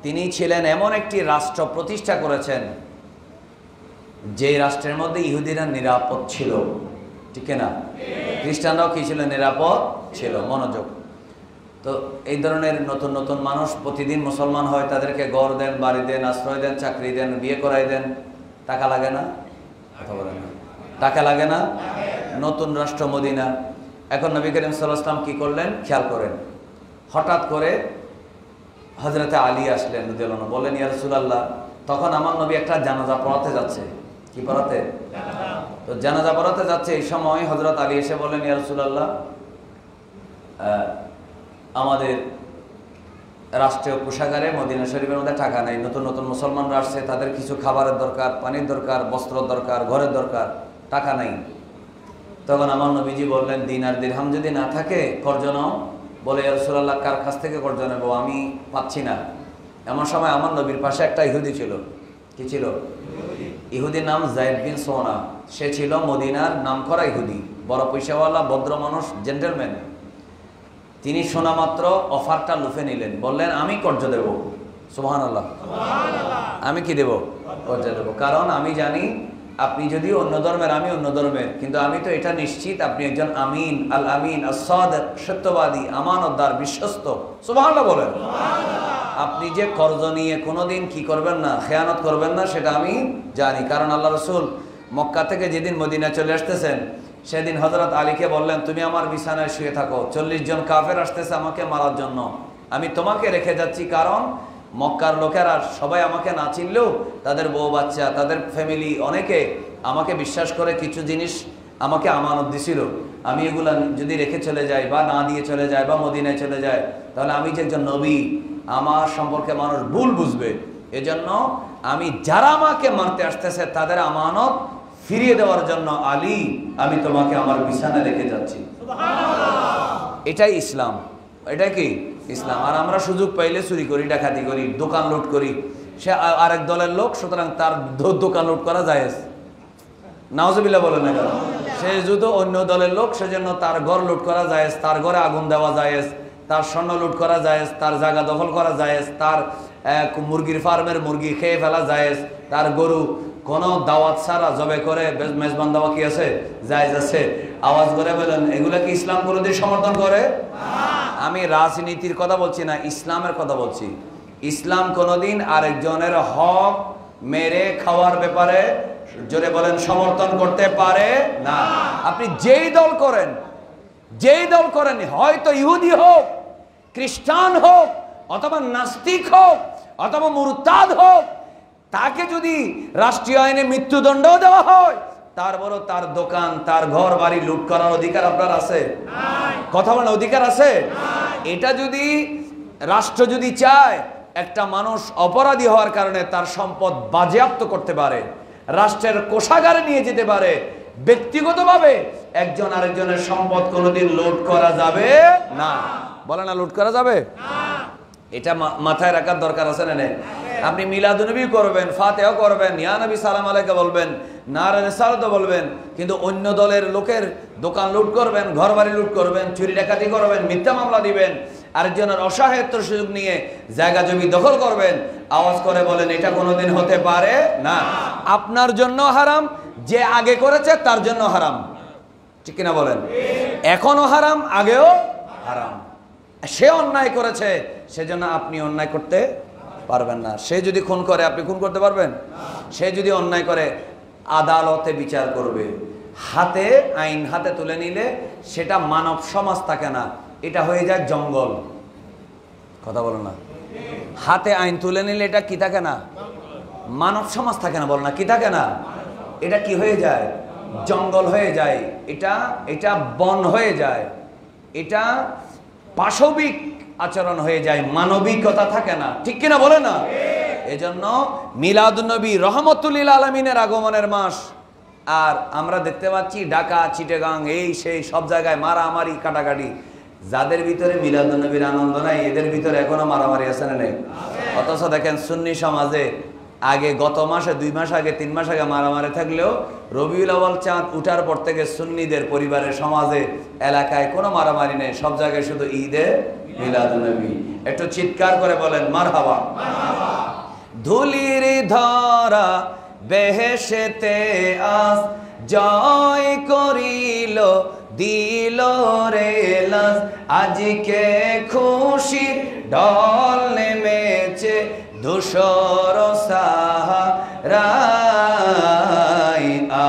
তিনি ছিলেন এমন একটি রাষ্ট্র প্রতিষ্ঠা করেছেন যে রাষ্ট্রের মধ্যে ইহুদিরা নিরাপদ ছিল, ঠিক না? খ্রিস্টানরাও কি ছিল? নিরাপদ ছিল। মনোযোগ। তো এই ধরনের নতুন নতুন মানুষ প্রতিদিন মুসলমান হয়, তাদেরকে ঘর দেন, বাড়ি দেন, আশ্রয় দেন, চাকরি দেন, বিয়ে করাই দেন। টাকা লাগে না? কথা বলেন না। টাকা লাগে না? নতুন রাষ্ট্র মদিনা। এখন নবী করিম সাল্লাল্লাহু আলাইহি ওয়াসাল্লাম কি করলেন খেয়াল করেন। হঠাৎ করে হযরতে আলী আসলেন রাদিয়াল্লাহু আনহু, বললেন ইয়া রাসূলুল্লাহ, তখন আমার নবী একটা জানাজা পড়াতে যাচ্ছে। কি পড়াতে? তো জানাজা পড়াতে যাচ্ছে। এই সময় হযরত আলী এসে বললেন ইয়া রাসূলুল্লাহ, আমাদের রাষ্ট্রীয় কোষাগারে মদিনা শরীফের মধ্যে টাকা নেই, নতুন নতুন মুসলমানরা আসছে, তাদের কিছু খাবারের দরকার, পানির দরকার, বস্ত্র দরকার, ঘরের দরকার, টাকা নাই। তখন আমার নবীজি বললেন, দিনার দিরহাম যদি না থাকে কর্জ নাও। বলে ইয়া রাসূলুল্লাহ, কার কাছ থেকে কর্জ নেব? আমি পাচ্ছি না। এমন সময় আমার নবীর পাশে একটা ইহুদি ছিল। কি ছিল? ইহুদির নাম যায়েদ বিন সোনা। সে ছিল মদিনার নামকরা ইহুদি, বড় পয়সাওয়ালা, ভদ্র মানুষ, জেন্টেলম্যান। তিনি শোনা মাত্র অফারটা লুফে নিলেন, বললেন আমি কর্জ দেব। সুবহানাল্লাহ। আমি কি দেব? কর্জ দেব। কারণ আমি জানি আপনি যদি অন্য ধর্মের, আমি অন্য ধর্মের, কিন্তু আমি তো এটা নিশ্চিত আপনি একজন আমিন, আল আমিন, আস-সাদিক, সত্যবাদী, আমানতদার, বিশ্বস্ত। সুবহানাল্লাহ বলেন। আপনি যে কর্জ নিয়ে কোনোদিন কি করবেন না, খেয়ানত করবেন না, সেটা আমি জানি। কারণ আল্লাহ রসুল মক্কা থেকে যেদিন মদিনা চলে আসতেছেন, সেদিন হযরত আলীকে বললেন, তুমি আমার বিছানায় শুয়ে থাকো, 40 জন কাফের আসতেছে আমাকে মারার জন্য, আমি তোমাকে রেখে যাচ্ছি। কারণ মক্কার লোকেরা সবাই আমাকে না চিনলেও তাদের বউ বাচ্চা, তাদের ফ্যামিলি অনেকে আমাকে বিশ্বাস করে কিছু জিনিস আমাকে আমানত দিছিল। আমি এগুলা যদি রেখে চলে যাই বা না দিয়ে চলে যায় বা মদিনায় চলে যায়, তাহলে আমি যে একজন নবী, আমার সম্পর্কে মানুষ ভুল বুঝবে। এজন্য আমি যারা আমাকে মারতে আসতেছে তাদের আমানত ফিরিয়ে দেওয়ার জন্য আলী, আমি তোমাকে আমার বিছানায় রেখে যাচ্ছি। এটাই ইসলাম। এটা কি ইসলাম। আর আমরা সুযোগ পাইলে চুরি করি, ডাকাতি করি, দোকান লুট করি। সে আরেক দলের লোক, সুতরাং তার দোকান লুট করা জায়েজ। নাউজুবিল্লাহ বলে না কেন? সে যদি অন্য দলের লোক, সেজন্য তার ঘর লুট করা জায়েজ, তার ঘরে আগুন দেওয়া জায়েজ, তার স্বর্ণ লুট করা জায়েজ, তার জায়গা দখল করা জায়েজ, তার মুরগির ফার্মের মুরগি খেয়ে ফেলা জায়েজ, তার গরু কোনো দাওয়াত ছাড়া জবে করে মেজবান দেওয়া কি আছে? জায়েজ আছে। আওয়াজ করে বলেন, এগুলা কি ইসলাম কোনোদিন সমর্থন করে? আমি রাজনীতির কথা বলছি না, ইসলামের কথা বলছি। ইসলাম কোনোদিন আরেকজনের হক মেরে খাওয়ার ব্যাপারে, জোরে বলেন, সমর্থন করতে পারে না। আপনি যেই দল করেন, হয়তো ইহুদি হোক, খ্রিস্টান হোক, অথবা নাস্তিক হোক, অথবা মুরতাদ হোক, তাকে যদি রাষ্ট্রীয় আইনে মৃত্যুদণ্ড দেওয়া হয়, তারপরও তার দোকান, তার ঘর বাড়ি লুট করার অধিকার আপনার আছে? কথা বলেন, অধিকার আছে? এটা যদি রাষ্ট্র যদি চায়, একটা মানুষ অপরাধী হওয়ার কারণে তার সম্পদ বাজেয়াপ্ত করতে পারে, রাষ্ট্রের কোষাগারে নিয়ে যেতে পারে। ব্যক্তিগতভাবে একজন আরেকজনের সম্পদ কোনোদিন লুট করা যাবে না। বলে না, লুট করা যাবে? এটা মাথায় রাখার দরকার আছে না? আপনি মিলাদুন্নবী করবেন, ফাতিহা করবেন, ইয়া নবী সালাম আলাইকা বলবেন, নারে রিসালাত বলবেন, কিন্তু অন্য দলের লোকের দোকান লুট করবেন, ঘর বাড়ি লুট করবেন, চুরি ডাকাতি করবেন, মিথ্যা মামলা দিবেন, আরেকজনের অসহায়ত্বের সুযোগ নিয়ে জায়গা জমি দখল করবেন। আওয়াজ করে বলেন, এটা কোনোদিন হতে পারে না। আপনার জন্য হারাম, যে আগে করেছে তার জন্য হারাম। ঠিক কিনা বলেন? এখনো হারাম, আগেও হারাম। সে অন্যায় করেছে, সেজন্য আপনি অন্যায় করতে পারবেন না। সে যদি খুন করে, আপনি খুন করতে পারবেন? সে যদি অন্যায় করে, আদালতে বিচার করবে। হাতে আইন হাতে তুলে নিলে সেটা মানব সমাজ থাকে না, এটা হয়ে যায় জঙ্গল। কথা বলো না? হাতে আইন তুলে নিলে এটা কি থাকে না? মানব সমাজ থাকে না। বল না, কি থাকে না? এটা কি হয়ে যায়? জঙ্গল হয়ে যায়। এটা বন হয়ে যায়। এটা পাশবিক আচরণ হয়ে যায়, মানবিকতা থাকে না। ঠিক কিনা বলে না? এজন্য মিলাদুন্নবী রহমতুল লিল আলামিনের আগমনের মাস। আর আমরা দেখতে পাচ্ছি ঢাকা, চিটাগাং, এই সেই সব জায়গায় মারামারি, কাটাকাটি। যাদের ভিতরে মিলাদুন্নবীর আনন্দ নাই, এদের ভিতরে এখনো মারামারি আছে না নেই? অথচ দেখেন সুন্নি সমাজে আগে, গত মাসে, 2 মাস আগে, 3 মাস আগে মারামারি থাকলেও রবিউল আউয়াল চাঁদ উঠার পর থেকে সুন্নিদের পরিবারের, সমাজে, এলাকায় কোনো মারামারি নেই। সব জায়গায় শুধু ঈদে মিলাদুন্নবী। একটু চিৎকার করে বলেন মারহাবা। ধুলির ধরা বেহেশেতে আজ জয় করিল, দিল রে লাজ। আজকে খুশির ঢল নেমেছে ধূসর সাহারায়।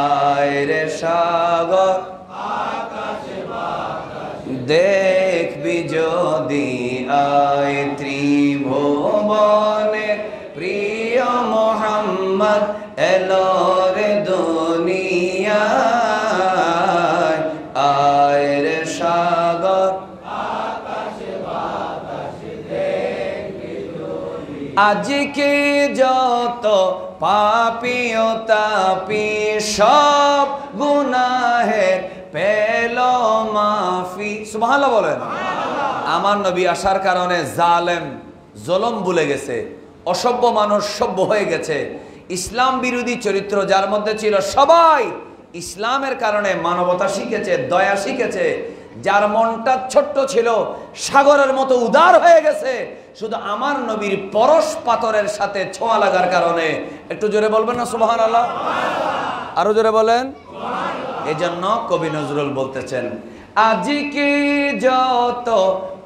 আয় রে সাগর, দেখবি যদি আয় ত্রিভুবনের প্রিয় মোহাম্মদ এলো রে দুনিয়ায়। আয় রে সাগর, আজকে যত পাপী ও তাপী সব গুনাহের পেল মাফি। সুবহানাল্লাহ বলেন। আমার নবী আসার কারণে জালেম জুলুম ভুলে গেছে, অসভ্য মানুষ সভ্য হয়ে গেছে। ইসলাম বিরোধী চরিত্র যার মধ্যে ছিল, সবাই ইসলামের কারণে মানবতা শিখেছে, দয়া শিখেছে। যার মনটা ছোট্ট ছিল, সাগরের মতো উদার হয়ে গেছে, শুধু আমার নবীর পরশ পাথরের সাথে ছোঁয়া লাগার কারণে। একটু জোরে বলবেন না সুবহানাল্লাহ? আরো জোরে বলেন। এজন্য কবি নজরুল বলতেছেন, আজকে যত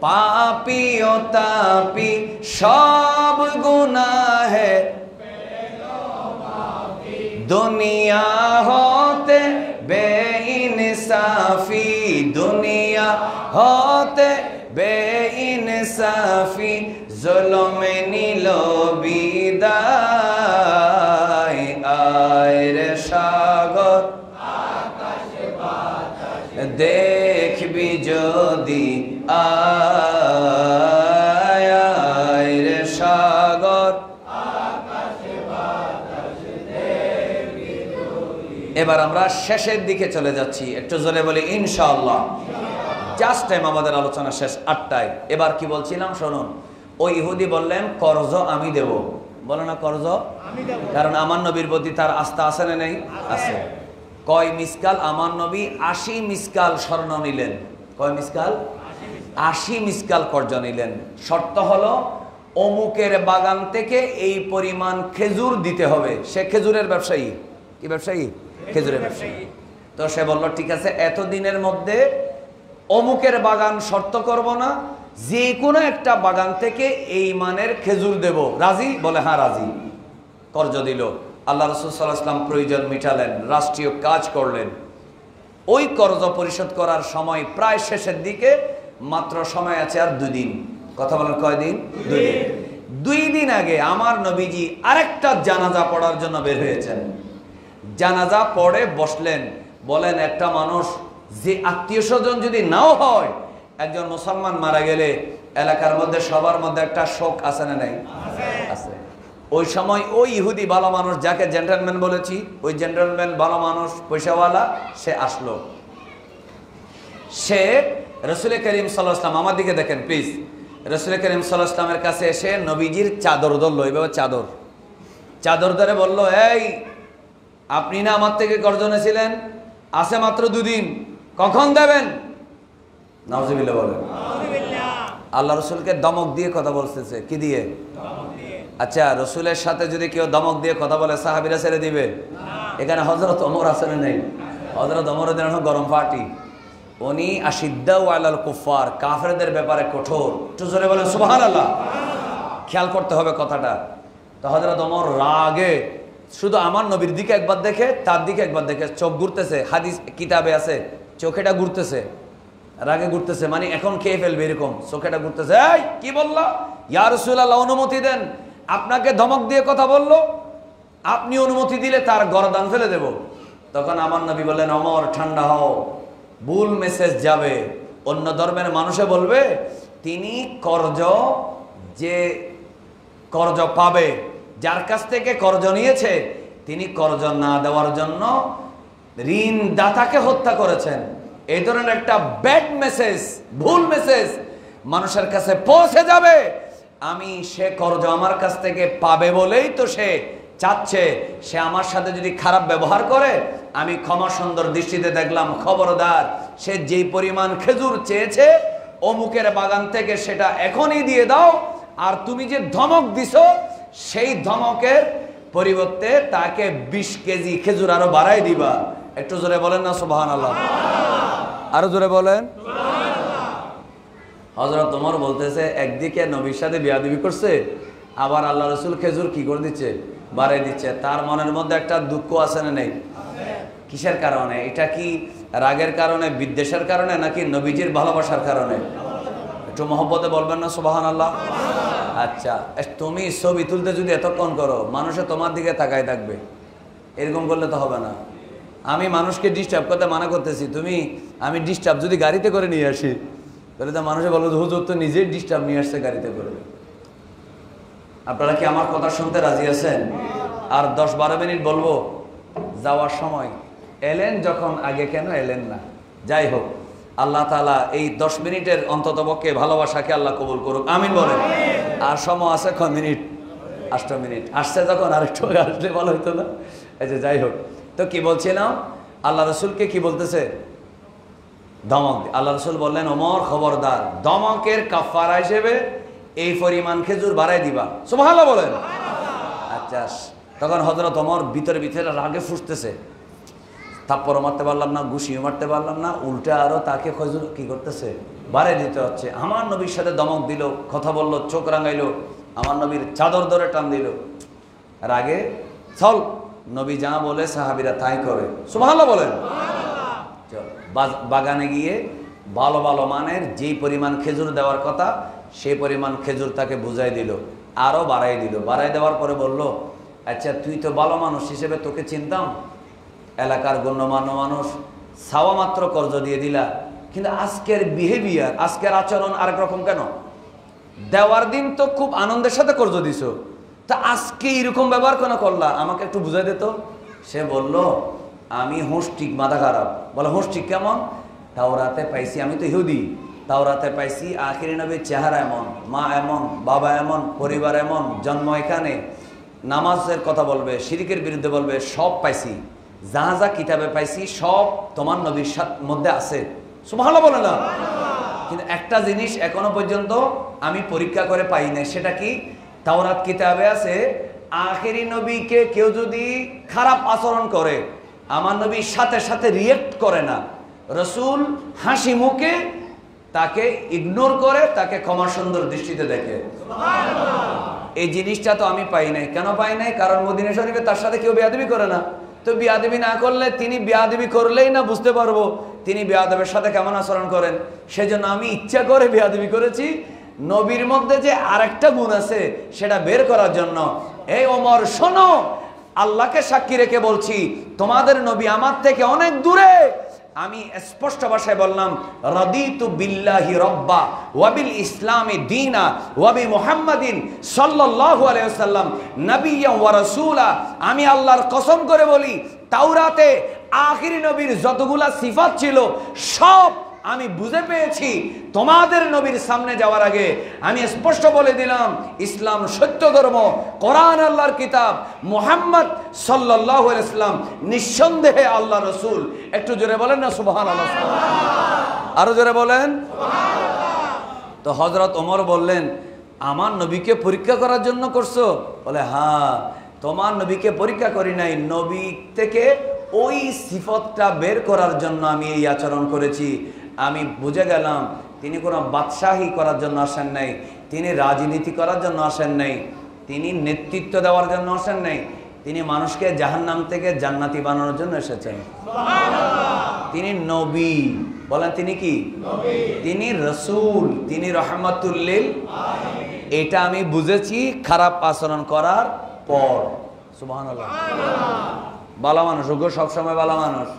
পাপী ও তাপী সব গুনাহে দুনিয়া হতে বেইনসাফি, দুনিয়া হতে বেইনসাফি, জুলমে নিল বিদায়। আয় রে সাগর দেখবি যদি, আয় রে সাগর। এবার আমরা শেষের দিকে চলে যাচ্ছি, একটু জোরে বলি ইনশাআল্লাহ। জাস্ট টাইম আমাদের আলোচনা শেষ 8টায়। এবার কি বলছিলাম শুনুন। ওই ইহুদি বললেন কর্জ আমি দেব, বলে না কর্জ, কারণ আমার নবীর প্রতি তার আস্থা আছে না নেই? আছে। কয় মিসকাল? আমার নবী 80 মিসকাল স্বর্ণ নিলেন। কয় মিসকাল? 80 মিসকাল কর্জ নিলেন। শর্ত হলো অমুকের বাগান থেকে এই পরিমাণ খেজুর দিতে হবে। সে খেজুরের ব্যবসায়ী। কি ব্যবসায়ী? খেজুরের ব্যবসায়ী। তো সে বলল ঠিক আছে, এতদিনের মধ্যে অমুকের বাগান শর্ত করব না, যে কোনো একটা বাগান থেকে এই মানের খেজুর দেব। রাজি? বলে হ্যাঁ রাজি। কর্জ দিল। আল্লাহ রাসূল সাল্লাল্লাহু আলাইহি ওয়াসাল্লাম প্রয়োজন মিটালেন, রাষ্ট্রীয় কাজ করলেন। ওই কর্জ পরিশোধ করার সময় প্রায় শেষের দিকে, মাত্র সময় আছে আর 2 দিন। কথা বলেন কয়দিন? 2 দিন। 2 দিন আগে আমার নবীজি আরেকটা জানাজা পড়ার জন্য বের হয়েছেন। জানাজা পড়ে বসলেন। বলেন একটা মানুষ, যে আত্মীয় স্বজন যদি নাও হয়, একজন মুসলমান মারা গেলে এলাকার মধ্যে সবার মধ্যে একটা শোক আছে না নাই? আছে। ওই সময় ওই ইহুদি ভালো মানুষ, যাকে জেন্টলম্যান বলেছি, ওই জেন্টলম্যান ভালো মানুষ, পয়সাওয়ালা, সে আসলো। সে রাসূল করিম সাল্লাল্লাহু আলাইহি ওয়াসাল্লাম, আমার দিকে দেখেন প্লিজ, রাসূল করিম সাল্লাল্লাহু আলাইহি ওয়াসাল্লামের কাছে এসে নবীজির চাদর ধরলো। এইভাবে চাদর ধরে বলল, এই আপনি না আমার থেকে কর্জ নিয়েছিলেন, আছে মাত্র 2 দিন, কখন দেবেন? নাউজুবিল্লাহ বলেন। আল্লাহ রসুলকে দমক দিয়ে কথা বলতেছে। কি দিয়ে? আচ্ছা, রসুলের সাথে যদি কেউ দমক দিয়ে কথা বলে সাহাবীরা ছেড়ে দিবে? এখানে হযরত ওমর আসলে নেই। হযরত ওমরের জন্য গরম পার্টি। উনি আশিদ্দাউ আলাল কুফার, কাফেরদের ব্যাপারে কঠোর। একটু জোরে বলেন সুবহানাল্লাহ। খেয়াল করতে হবে কথাটা। তো হযরত ওমর রাগে শুধু আমার নবীর দিকে একবার দেখে, তার দিকে একবার দেখে, চোখ ঘুরতেছে। হাদিস কিতাবে আছে চোখেটা ঘুরতেছে, রাগে ঘুরতেছে, মানে এখন খেয়ে ফেলবে এরকম। চোখেটা ঘুরতেছে। এই কি বললা? ইয়া রাসূলুল্লাহ অনুমতি দেন, আপনাকে ধমক দিয়ে কথা বললো, আপনি অনুমতি দিলে তার গর্দান ফেলে দেব। তখন আমার নবী বললেন, ওমর ঠান্ডা হও, ভুল মেসেজ যাবে। অন্য ধর্মের মানুষে বলবে তিনি যে কর্জ পাবে, যার কাছ থেকে কর্জ নিয়েছে, তিনি কর্জ না দেওয়ার জন্য ঋণদাতাকে হত্যা করেছেন। এই ধরনের একটা ব্যাড মেসেজ, ভুল মেসেজ মানুষের কাছে পৌঁছে যাবে। আমি সে কর্জ আমার কাছ থেকে পাবে বলেই তো সে চাচ্ছে। সে আমার সাথে যদি খারাপ ব্যবহার করে, আমি ক্ষমা সুন্দর দৃষ্টিতে দেখলাম, খবরদার, সে যেই পরিমাণ খেজুর চেয়েছে অমুকের বাগান থেকে সেটা এখনই দিয়ে দাও। আর তুমি যে ধমক দিছো, সেই ধমকের পরিবর্তে তাকে 20 কেজি খেজুর আরো বাড়াই দিবা। একটু জোরে বলেন না সুবহানাল্লাহ। আরো জোরে বলেন। হযরত ওমর বলতেছে, একদিকে নবীর সাথে বিয়াদবি করছে, আবার আল্লাহ রাসূল খেজুর কি করে দিচ্ছে? বাড়াই দিচ্ছে। তার মনের মধ্যে একটা দুঃখ আছে না নেই? কিসের কারণে? এটা কি রাগের কারণে, বিদ্বেষের কারণে, নাকি নবীজির ভালোবাসার কারণে? একটু মহব্বতে বলবেন না সুবহানাল্লাহ। আচ্ছা, তুমি ছবি তুলতে যদি এতক্ষণ করো, মানুষে তোমার দিকে তাকায় থাকবে। এরকম করলে তো হবে না। আমি মানুষকে ডিস্টার্ব করতে মানা করতেছি, আমি ডিস্টার্ব যদি গাড়িতে করে নিয়ে আসি, তাহলে তো মানুষে বলবো হুজুর তো নিজেই ডিস্টার্ব নিয়ে আসছে গাড়িতে করে। আপনারা কি আমার কথা শুনতে রাজি আছেন? আর 10-12 মিনিট বলবো যাওয়ার সময়। এলেন যখন, আগে কেন এলেন না? যাই হোক, আল্লাহ তাআলা এই 10 মিনিটের অন্ততপক্ষে ভালোবাসাকে আল্লাহ কবুল করুক, আমিন বলেন। আর সময় আছে কয় মিনিট? 8 মিনিট। আসছে যখন আরেকটু আসলে ভালো হইতো না? এই যে যাই হোক, তো কি বলছিলাম, আল্লাহ রসুলকে কি বলতেছে? ধমক। আল্লাহ রসুল বললেন, ওমর খবরদার, ধমকের কাফারা হিসেবে এই পরিমাণ খেজুর বাড়াই দিবা। সুবহানাল্লাহ বলেন। আচ্ছা, তখন হযরত ওমর ভিতরে রাগে ফুসতেছে। থাপ্পড়ও মারতে পারলাম না, ঘুষিও মারতে পারলাম না, উল্টা আরো তাকে খেজুর কি করতেছে? বাড়াই দিতে হচ্ছে। আমার নবীর সাথে ধমক দিল, কথা বলল, চোখ রাঙাইলো, আমার নবীর চাদর ধরে টান দিল। রাগে চল, নবী যা বলে সাহাবীরা তাই করে। সুবহানাল্লাহ বলেন। বাগানে গিয়ে ভালো ভালো মানের যেই পরিমাণ খেজুর দেওয়ার কথা সেই পরিমাণ খেজুর তাকে বুঝাই দিল, আরো বাড়াই দিল। বাড়াই দেওয়ার পরে বলল, আচ্ছা তুই তো ভালো মানুষ হিসেবে তোকে চিনতাম, এলাকার গণ্যমান্য মানুষ, ছাওয়া মাত্র কর্জ দিয়ে দিলা, কিন্তু আজকের বিহেভিয়ার, আজকের আচরণ আরেক রকম কেন? দেওয়ার দিন তো খুব আনন্দের সাথে কর্জ দিছো, তা আজকে এরকম ব্যবহার কেন করলা? আমাকে একটু বুঝাই দিত। সে বলল, আমি হুঁশ ঠিক, মাথা খারাপ। বলে হুঁশ ঠিক কেমন? তাওরাতে পাইছি, আমি তো ইহুদি, তাওরাতে পাইছি আখিরি নবীর চেহারা এমন, মা এমন, বাবা এমন, পরিবার এমন, জন্ম এখানে, নামাজের কথা বলবে, শিরকের বিরুদ্ধে বলবে, সব পাইছি। যা যা কিতাবে পাইছি সব তোমার নবীর মধ্যে আছে। সুবহানাল্লাহ বলে না? কিন্তু একটা জিনিস এখনো পর্যন্ত আমি পরীক্ষা করে পাই নাই, সেটা কি? তাওরাত কিতাবে আছে আখিরি নবীকে কেউ যদি খারাপ আচরণ করে, আমার নবীর সাথে সাথে রিয়েক্ট করে না, রসুল হাসি মুখে তাকে ইগনোর করে, তাকে ক্ষমা সুন্দর দৃষ্টিতে দেখে। এই জিনিসটা তো আমি পাই নাই। কেন পাই নাই? কারণ মদিনা শরীফে তার সাথে কেউ বেয়াদবি করে না। তো বেয়াদবি না করলে, তিনি বেয়াদবি করলেই না বুঝতে পারবো তিনি বেয়াদবের সাথে কেমন আচরণ করেন। সেজন্য আমি ইচ্ছা করে বেয়াদবি করেছি, নবীর মধ্যে যে আরেকটা গুণ আছে সেটা বের করার জন্য। এই ওমর শোনো, আল্লাহকে সাক্ষী রেখে বলছি, তোমাদের নবী আমার থেকে অনেক দূরে। আমি স্পষ্ট ভাষায় বললাম, রাদিতু বিল্লাহি রাব্বা ওয়া বিল ইসলামি দীনা ওয়া বি মুহাম্মাদিন সাল্লাল্লাহু আলাইহি ওয়াসাল্লাম নবিয়্যান ওয়া রাসূলা। আমি আল্লাহর কসম করে বলি, তাওরাতে আখিরি নবীর যতগুলা সিফাত ছিল সব আমি বুঝে পেয়েছি। তোমাদের নবীর সামনে যাওয়ার আগে আমি স্পষ্ট বলে দিলাম, ইসলাম সত্য ধর্ম, কোরআন আল্লাহর কিতাব, মুহাম্মদ সাল্লাল্লাহু আলাইহি ওয়াসাল্লাম নিঃসন্দেহে আল্লাহর রাসূল। একটু জোরে বলেন না সুবহানাল্লাহ? আরো জোরে বলেন সুবহানাল্লাহ। তো হযরত ওমর বললেন, আমার নবীকে পরীক্ষা করার জন্য করছো? বলে হ্যাঁ, তোমার নবীকে পরীক্ষা করি নাই, নবী থেকে ওই সিফতটা বের করার জন্য আমি এই আচরণ করেছি। আমি বুঝে গেলাম তিনি কোনো বাদশাহী করার জন্য আসেন নাই, তিনি রাজনীতি করার জন্য আসেন নাই, তিনি নেতৃত্ব দেওয়ার জন্য আসেন নাই, তিনি মানুষকে জাহান্নাম থেকে জান্নাতি বানানোর জন্য এসেছেন। তিনি নবী। বলেন তিনি কি? তিনি রাসূল, তিনি রাহমাতুল লিল আলামিন। এটা আমি বুঝেছি খারাপ আচরণ করার পর। সুবহানাল্লাহ। ভালো মানুষ ওগো, সবসময় ভালো মানুষ।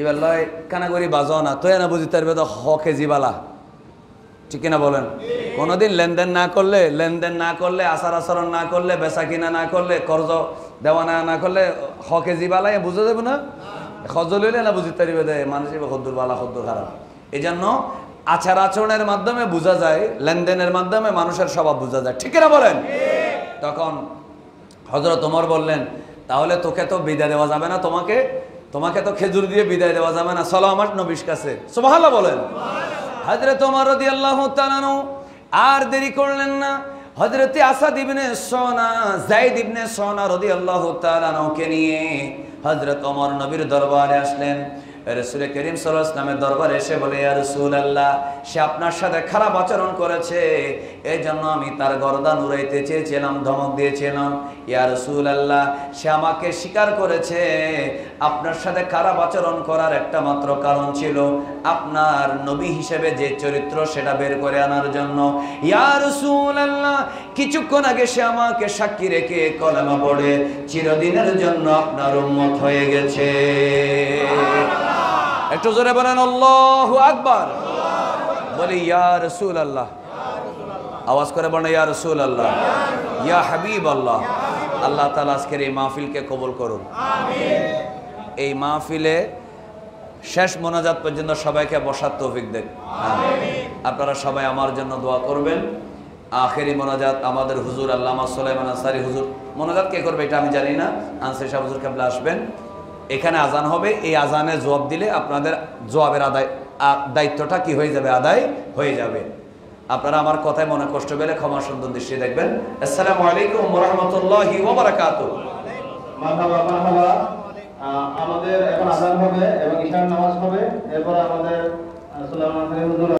এবার লয় কানাগরি বাজাও না, তো না বুঝি তার বেদা কেজি বালা, ঠিক কিনা বলেন? কোনোদিন লেনদেন না করলে, আচার আচরণ না করলে, বেচা কিনা না করলে, কর্জ দেওয়া না করলে কেজি বালাই বুঝে যাবে না? খজল হইলে না বুঝি তার বেদে মানুষ হদ্দুর বালা হদ্দুর খারাপ। এই জন্য আচার আচরণের মাধ্যমে বোঝা যায়, লেনদেনের মাধ্যমে মানুষের স্বভাব বোঝা যায়, ঠিক কিনা বলেন? তখন হযরত ওমর বললেন, তাহলে তোকে তো বিদায় দেওয়া যাবে না, তোমাকে তো খেজুর দিয়ে বিদায় দেওয়া যাবে না, চলো আমার নবীর কাছে। সুবহানাল্লাহ বলেন। হযরত ওমর রাদিয়াল্লাহু তাআলা আর দেরি করলেন না, হযরত আসাদ ইবনে সোনা, যায়েদ ইবনে সোনা রাদিয়াল্লাহু তাআলা কে নিয়ে হযরত ওমর নবীর দরবারে আসলেন। রাসূল করিম সাল্লাল্লাহু আলাইহি ওয়াসাল্লামের দরবারে এসে বলে, ইয়া রাসূলুল্লাহ, সে আপনার সাথে খারাপ আচরণ করেছে, এই জন্য আমি তার গর্দান উড়াইতে চেয়েছিলাম, ধমক দিয়েছিলাম। ইয়া রাসূলুল্লাহ, সে আমাকে স্বীকার করেছে। আপনার সাথে খারাপ আচরণ করার একটা মাত্র কারণ ছিল, আপনার নবী হিসেবে যে চরিত্র সেটা বের করে আনার জন্য। ইয়া রাসূলুল্লাহ, কিছুক্ষণ আগে সে আমাকে সাক্ষী রেখে কলেমা পড়ে চিরদিনের জন্য আপনার উম্মত হয়ে গেছে। একটু জোরে বলেন আল্লাহু আকবার। বলি ইয়া রাসূলুল্লাহ, আওয়াজ করে বলেন ইয়া রাসূলুল্লাহ, ইয়া হাবিবাল্লাহ। আল্লাহ তাআলা আজকের এই মাহফিলকে কবুল করুন, আমিন। এই মাহফিলে শেষ মোনাজাত পর্যন্ত সবাইকে বসার তৌফিক দেন, আমিন। আপনারা সবাই আমার জন্য দোয়া করবেন। আখেরি মোনাজাত আমাদের হুজুর আল্লামা সুলাইমান আনসারী হুজুর, মোনাজাত কে করবে এটা আমি জানি না, আনসারী সাহেব হুজুর কেবলা আসবেন, এখানে আজান হবে, এই আজানে জবাব দিলে আপনাদের জবাবের দায়িত্বটা কি হয়ে যাবে? আদায় হয়ে যাবে। আপনারা আমার কথায় মনে কষ্ট পেলে ক্ষমা সুন্দর দৃষ্টি দেখবেন। আসসালামু আলাইকুম ওয়া রাহমাতুল্লাহি ওয়া বারাকাতুহু। মারহাবা মারহাবা। আমাদের এখন আজান হবে এবং ইশার নামাজ হবে, এরপর আমাদের সুলাইমান আনসারী হুজুর